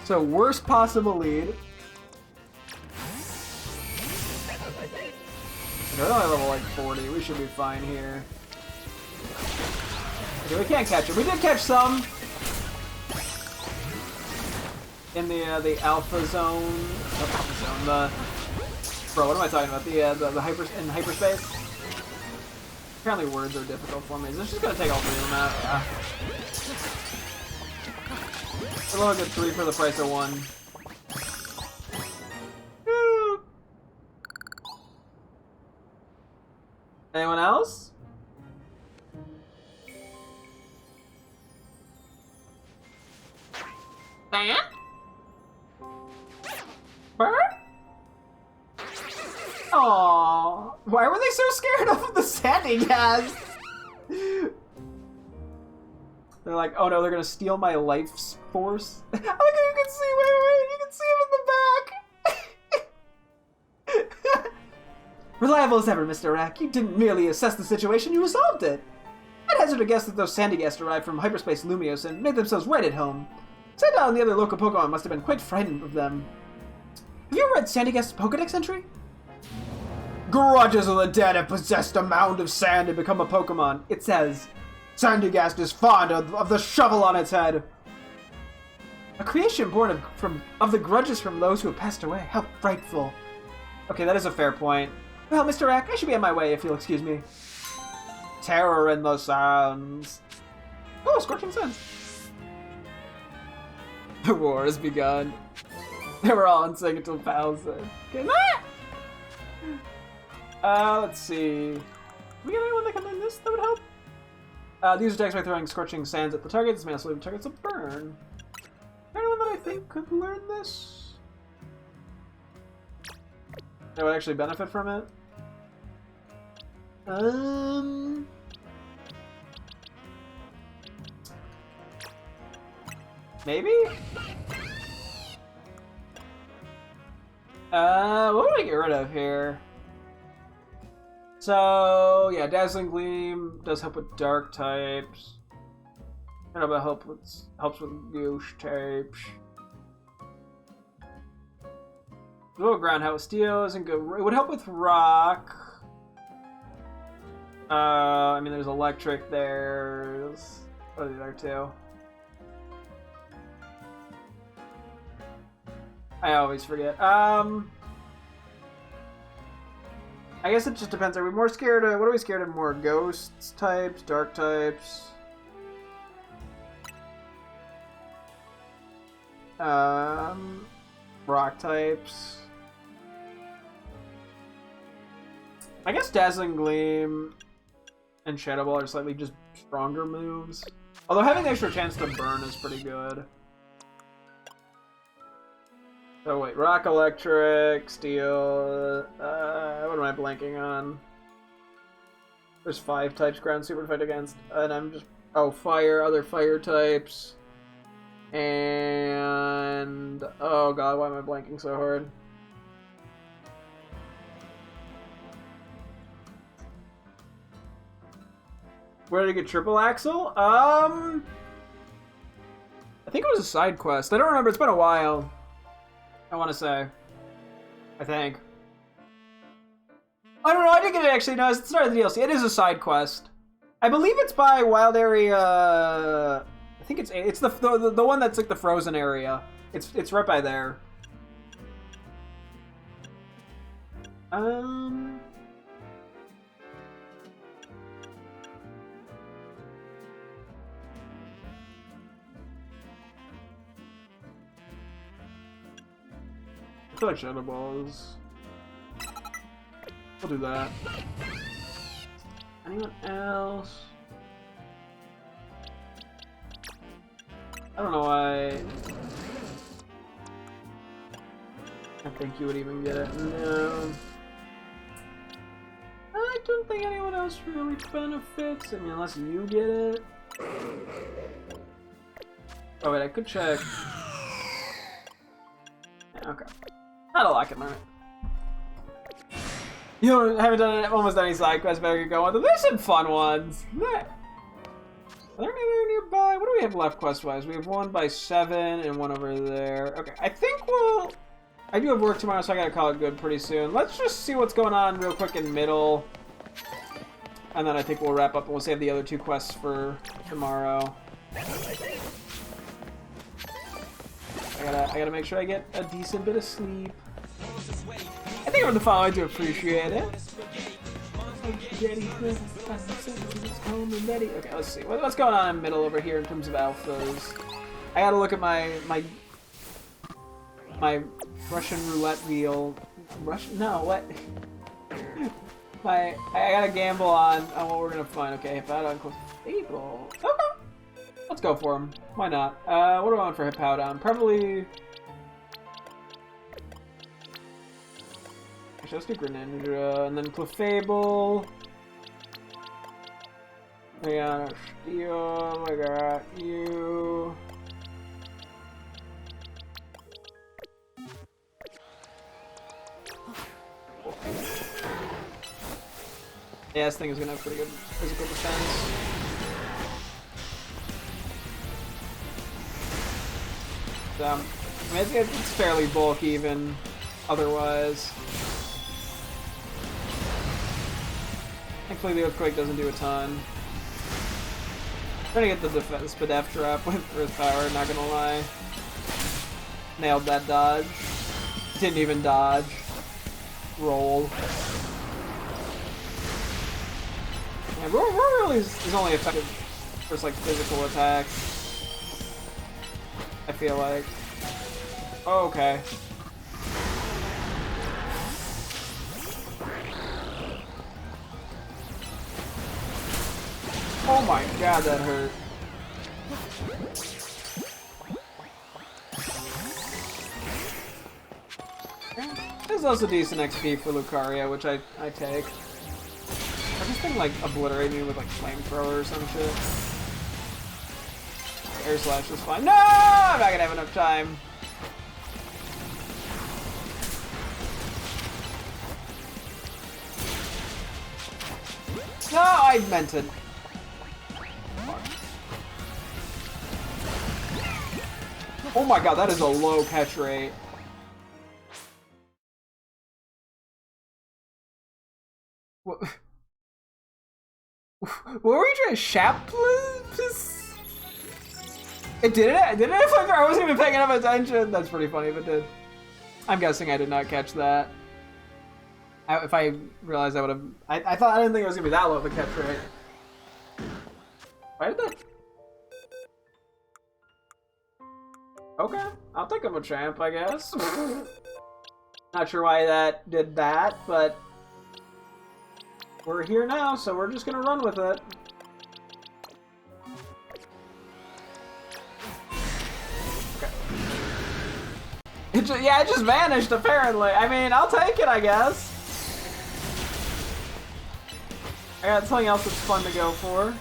So, worst possible lead. We're only level like 40. We should be fine here. Okay, we can't catch it. We did catch some in the alpha zone. Not alpha zone. Bro, what am I talking about? The hyperspace. Apparently, words are difficult for me. Is this just gonna take all three of them out? Yeah. We'll only get 3 for the price of 1. Anyone else? Diane? Bird? Aww. Why were they so scared of the sandy gas? They're like, oh no, they're gonna steal my life force. I think you can see, wait, you can see him in the back. Reliable as ever, Mr. Rack. You didn't merely assess the situation, you resolved it. I'd hazard a guess that those sandy gas derived from hyperspace Lumios and made themselves right at home. Sandal and the other local Pokemon must have been quite frightened of them. Have you ever read Sandy Gas's Pokedex entry? Grudges of the dead have possessed a mound of sand and become a Pokemon. It says, Sandygast is fond of the shovel on its head. A creation born of the grudges from those who have passed away. How frightful. Okay, that is a fair point. Well, Mr. Rack, I should be on my way if you'll excuse me. Terror in the sands. Oh, Scorching Sands. The war has begun. They were all in sync until Pal said, "Good night." Let's see. Do we get anyone that can learn this that would help? These attacks by throwing Scorching Sands at the target. This may also leave the targets a burn. Is there anyone that I think could learn this? That would actually benefit from it? Maybe? What do I get rid of here? So, yeah, Dazzling Gleam does help with dark types. And it'll helps with Goosh types. Little ground help. Steel isn't good. It would help with rock. I mean, there's electric. There's what are the other two? I always forget. I guess it just depends. Are we more scared of? What are we scared of more? Ghosts types, dark types. Rock types. I guess Dazzling Gleam and Shadow Ball are slightly just stronger moves. Although having the extra chance to burn is pretty good. Oh wait, Rock, Electric, Steel, what am I blanking on? There's 5 types ground super to fight against, and I'm just, oh, Fire, other fire types, and, oh god, why am I blanking so hard? Where did I get Triple Axle? I think it was a side quest. I don't remember, it's been a while. I want to say. I think. I don't know, I didn't get it actually. No, it's not the DLC. It is a side quest. I believe it's by Wild Area. I think it's the one that's like the frozen area. It's right by there. I feel like Shadow Balls. We'll do that. Anyone else? I don't know why. I think you would even get it. No. I don't think anyone else really benefits. I mean, unless you get it. Oh wait, I could check. Yeah, okay. Not a lot can learn it. You haven't done almost any side quests, but I could go on. There's some fun ones. Are there any nearby? What do we have left quest-wise? We have one by 7 and one over there. Okay, I think we'll... I do have work tomorrow, so I gotta call it good pretty soon. Let's just see what's going on real quick in middle. And then I think we'll wrap up and we'll save the other 2 quests for tomorrow. I gotta make sure I get a decent bit of sleep. I think over the fall I do appreciate it. Okay, let's see. What's going on in middle over here in terms of alphas? I gotta look at my Russian roulette wheel. No, what? I gotta gamble on what we're gonna find. Okay, Hippowdon, Clefable. Okay, let's go for him. Why not? What do I want for Hippowdon? Probably. Actually, let's do Greninja, and then Clefable. I got Steel, I got you. Yeah, this thing is gonna have pretty good physical defense. I mean, it's fairly bulky even otherwise. Thankfully, the Earthquake doesn't do a ton. I'm trying to get the Spadef drop with Earth Power, not gonna lie. Nailed that dodge. Didn't even dodge. Roll. Yeah, Roar really is only effective for like physical attacks. I feel like. Oh, okay. Oh my god, that hurt. There's also decent XP for Lucaria, which I take. I just think like obliterate me with like flamethrower or some shit. Air Slash is fine. No! I'm not gonna have enough time. No, I meant it. Oh my god, that is a low catch rate. What were we trying to shap? It did it? Did it? I wasn't even paying enough attention. That's pretty funny if it did. I'm guessing I did not catch that. If I realized I would have... I didn't think it was going to be that low of a catch rate. Why did that... Okay, I'll take him a champ, I guess. Not sure why that did that, but... We're here now, so we're just gonna run with it. Okay. It just vanished, apparently. I mean, I'll take it, I guess. I got something else that's fun to go for.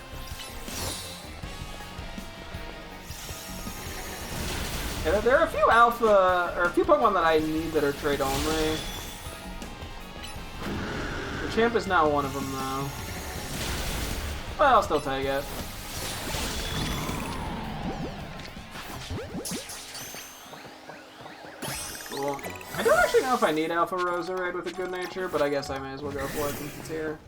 Yeah, there are a few alpha, or a few Pokemon that I need that are trade only. The champ is now one of them, though. But I'll still take it. Cool. I don't actually know if I need Alpha Roserade with a good nature, but I guess I may as well go for it since it's here.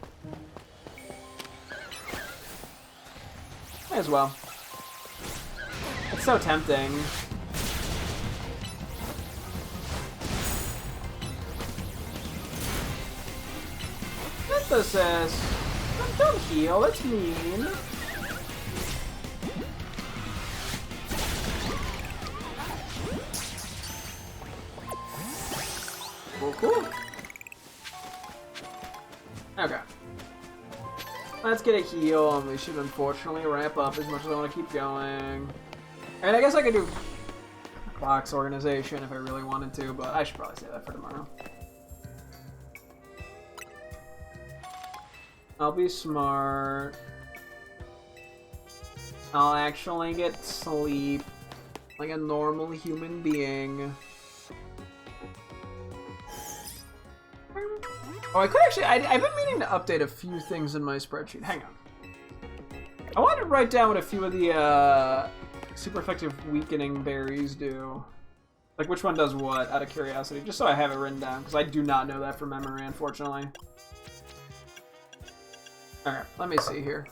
May as well. It's so tempting. Synthesis! Don't heal, that's mean. Cool. Okay. Let's get a heal, and we should unfortunately ramp up as much as I want to keep going. I mean, I guess I could do box organization if I really wanted to, but I should probably save that for tomorrow. I'll be smart. I'll actually get sleep like a normal human being. Oh, I could actually... I've been meaning to update a few things in my spreadsheet. Hang on. I wanted to write down what a few of the super effective weakening berries do. Like which one does what, out of curiosity, just so I have it written down, because I do not know that from memory, unfortunately. Alright, let me see here.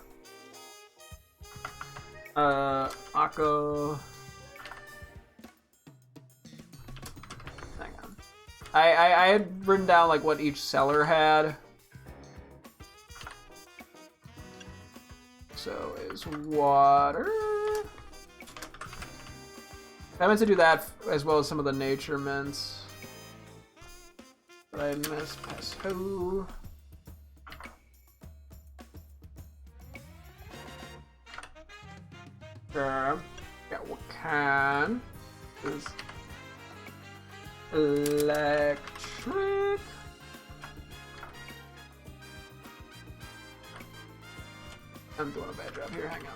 Akko. Hang on. I had written down like what each seller had. So is water. I meant to do that as well as some of the nature mints. But I missed Pesto. Got Wakan. Is electric. I'm doing a bad job here, hang on.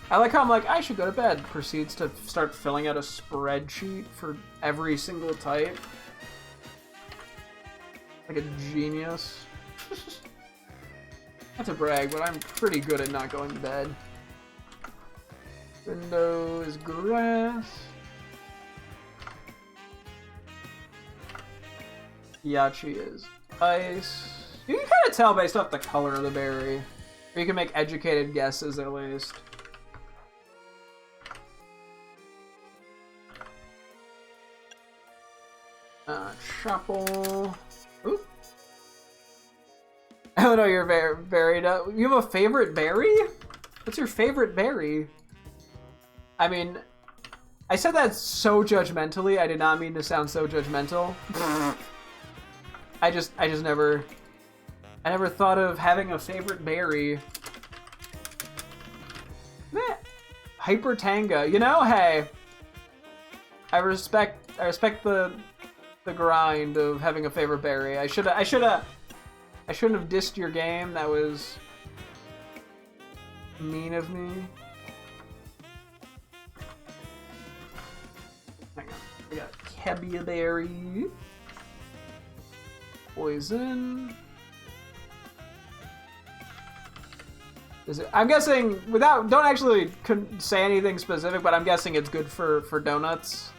I like how I'm like, I should go to bed. Proceeds to start filling out a spreadsheet for every single type. Like a genius. Not to brag, but I'm pretty good at not going to bed. Window is grass. Yachi is ice. You can kind of tell based off the color of the berry. Or you can make educated guesses at least. Chapel. Ooh. Oh no, you're very. You have a favorite berry? What's your favorite berry? I mean, I said that so judgmentally. I did not mean to sound so judgmental. I never thought of having a favorite berry. Hyper Tanga. You know, hey. I respect the grind of having a favorite berry. I shouldn't have dissed your game. That was mean of me. Hang on. We got Kebia Berry. Poison. Is it? I'm guessing don't actually say anything specific, but I'm guessing it's good for donuts.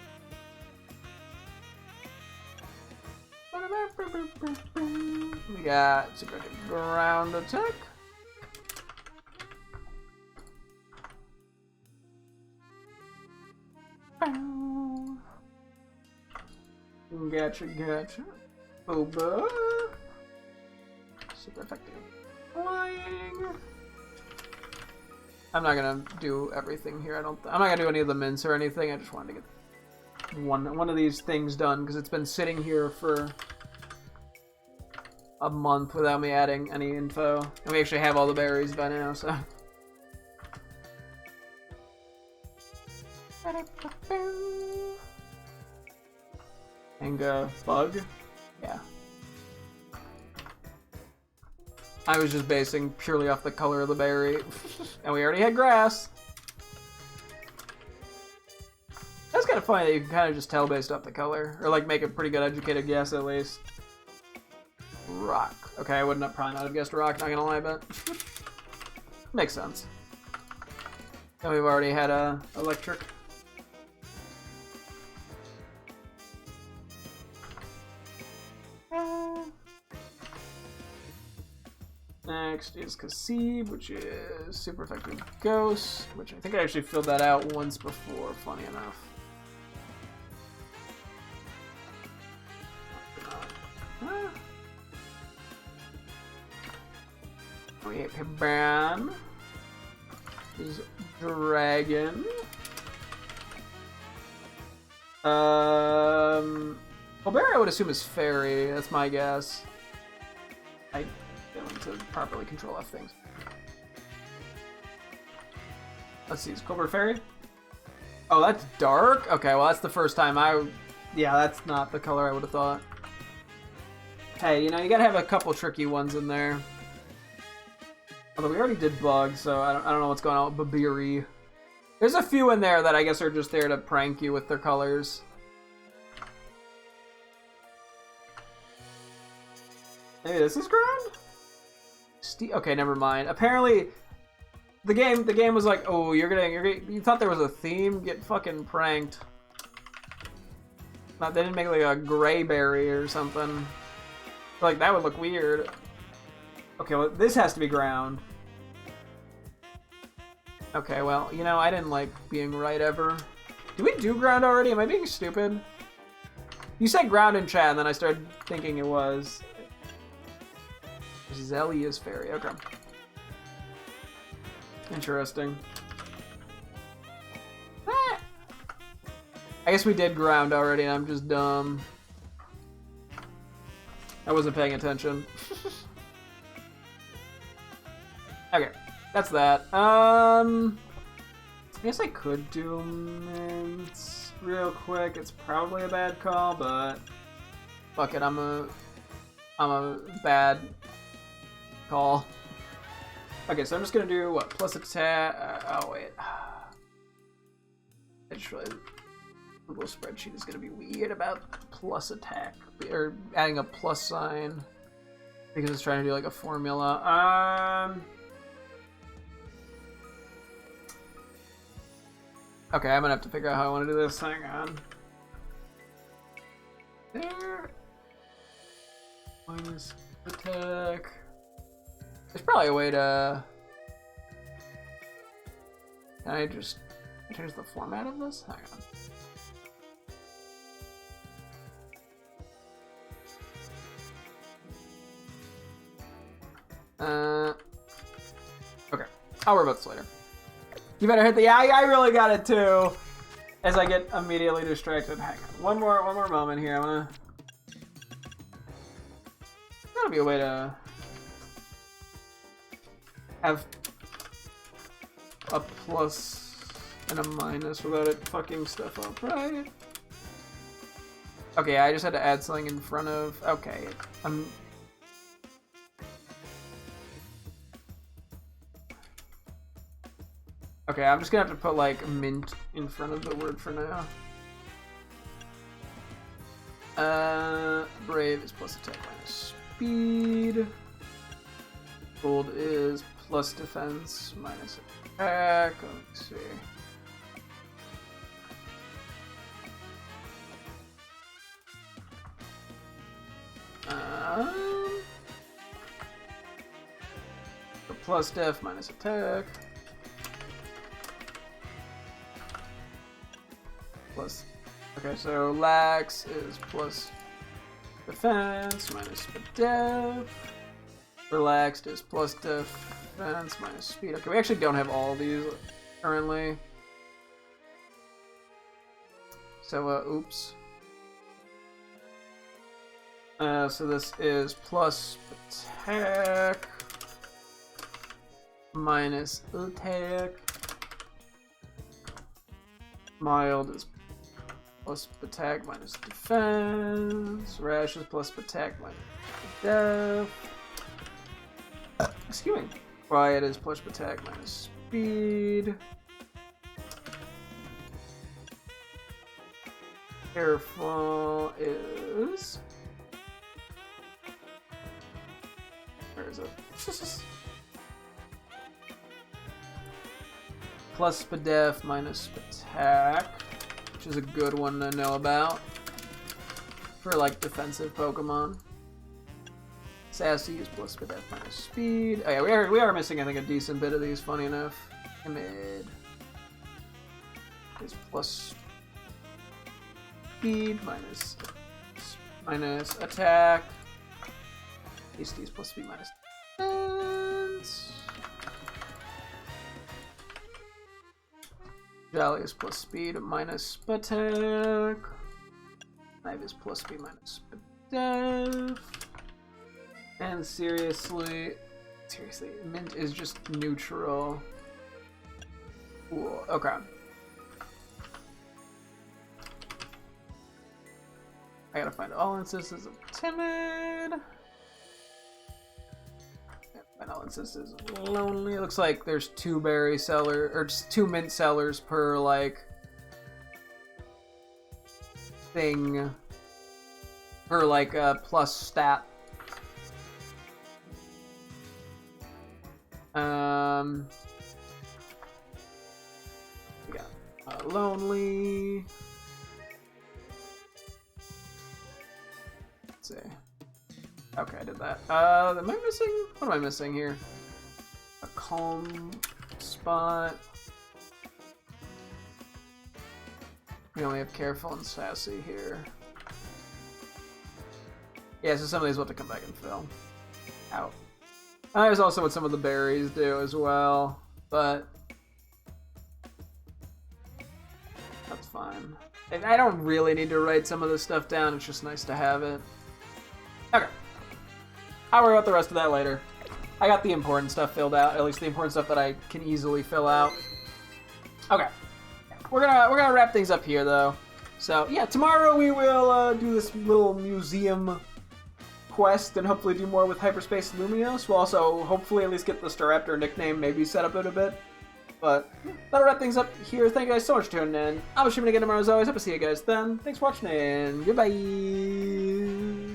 We got super ground attack. Gotcha. Boba. Super effective. Flying. I'm not gonna do everything here. I'm not gonna do any of the mints or anything. I just wanted to get one of these things done because it's been sitting here for a month without me adding any info. And we actually have all the berries by now, so. And bug? Yeah. I was just basing purely off the color of the berry. And we already had grass. That's kind of funny that you can kind of just tell based off the color. Or like make a pretty good educated guess at least. Rock. Okay, I wouldn't have probably not have guessed rock, not gonna lie, but makes sense. And we've already had electric. Next is Kasib, which is super effective ghost, which I think I actually filled that out once before, funny enough. We have Hibran. Is dragon. Colbert I would assume is fairy, that's my guess. I failing to properly control F things. Let's see, is Colbert fairy? Oh, that's dark? Okay, well that's the first time yeah, that's not the color I would have thought. Hey, you know, you gotta have a couple tricky ones in there. Although we already did bug, so I don't know what's going on with Babiri. There's a few in there that I guess are just there to prank you with their colors. Maybe this is ground? Okay, never mind. Apparently, The game was like, oh, you thought there was a theme? Get fucking pranked. Not, they didn't make like a gray berry or something. Like, that would look weird. Okay, well, this has to be ground. Okay, well, you know, I didn't like being right ever. Did we do ground already? Am I being stupid? You said ground in chat, and then I started thinking it was. Zelia's fairy. Okay. Interesting. Ah. I guess we did ground already, and I'm just dumb. I wasn't paying attention. Okay, that's that. I guess I could do mints real quick. It's probably a bad call, but fuck it. I'm a bad call. Okay, so I'm just gonna do what? Plus attack. Oh wait. Actually, Google spreadsheet is gonna be weird about plus attack or adding a plus sign because it's trying to do like a formula. Okay, I'm gonna have to figure out how I want to do this. Hang on. There. Minus attack. There's probably a way to. Can I just change the format of this? Hang on. Okay. I'll worry about this later. You better hit the. Yeah, I really got it too. As I get immediately distracted. Hang on. One more moment here. There's gotta be a way to have a plus and a minus without it fucking stuff up, right? Okay, I just had to add something in front of. Okay, Okay, I'm just gonna have to put like mint in front of the word for now. Brave is plus attack minus speed. Gold is plus defense minus attack. Let's see. Plus def minus attack. Plus, okay, so lax is plus defense minus def. Relaxed is plus defense minus speed. Okay, we actually don't have all of these currently. So, oops. So this is plus attack minus attack. Mild is plus attack minus defense. Rash is plus attack minus def. Excuse me. Quiet is plus attack minus speed. Careful is. Where is it? Plus def minus attack, which is a good one to know about for like defensive Pokemon. Sassy is plus def minus speed. Oh yeah, we are missing I think a decent bit of these. Funny enough, Timid is plus speed minus attack. Hasty is plus speed minus defense. Jolly is plus speed minus attack. Knife is plus speed minus def. And seriously, Mint is just neutral. Cool. Okay. I gotta find all instances of Timid. And all instances of Lonely. It looks like there's 2 berry sellers, or just 2 mint sellers per like thing, per like plus stat. get lonely. Let's see. Okay, I did that. Am I missing? What am I missing here? A calm spot. We only have careful and sassy here. Yeah, so some of these will have to come back and fill. Out. There's also what some of the berries do as well, but that's fine. And I don't really need to write some of this stuff down, it's just nice to have it. Okay. I'll worry about the rest of that later. I got the important stuff filled out, at least the important stuff that I can easily fill out. Okay. We're gonna wrap things up here though. So yeah, tomorrow we will do this little museum quest and hopefully do more with Hyperspace Lumios. We'll also hopefully at least get the Staraptor nickname maybe set up in a bit. But that'll wrap things up here. Thank you guys so much for tuning in. I'll be streaming again tomorrow as always. Hope to see you guys then. Thanks for watching and goodbye.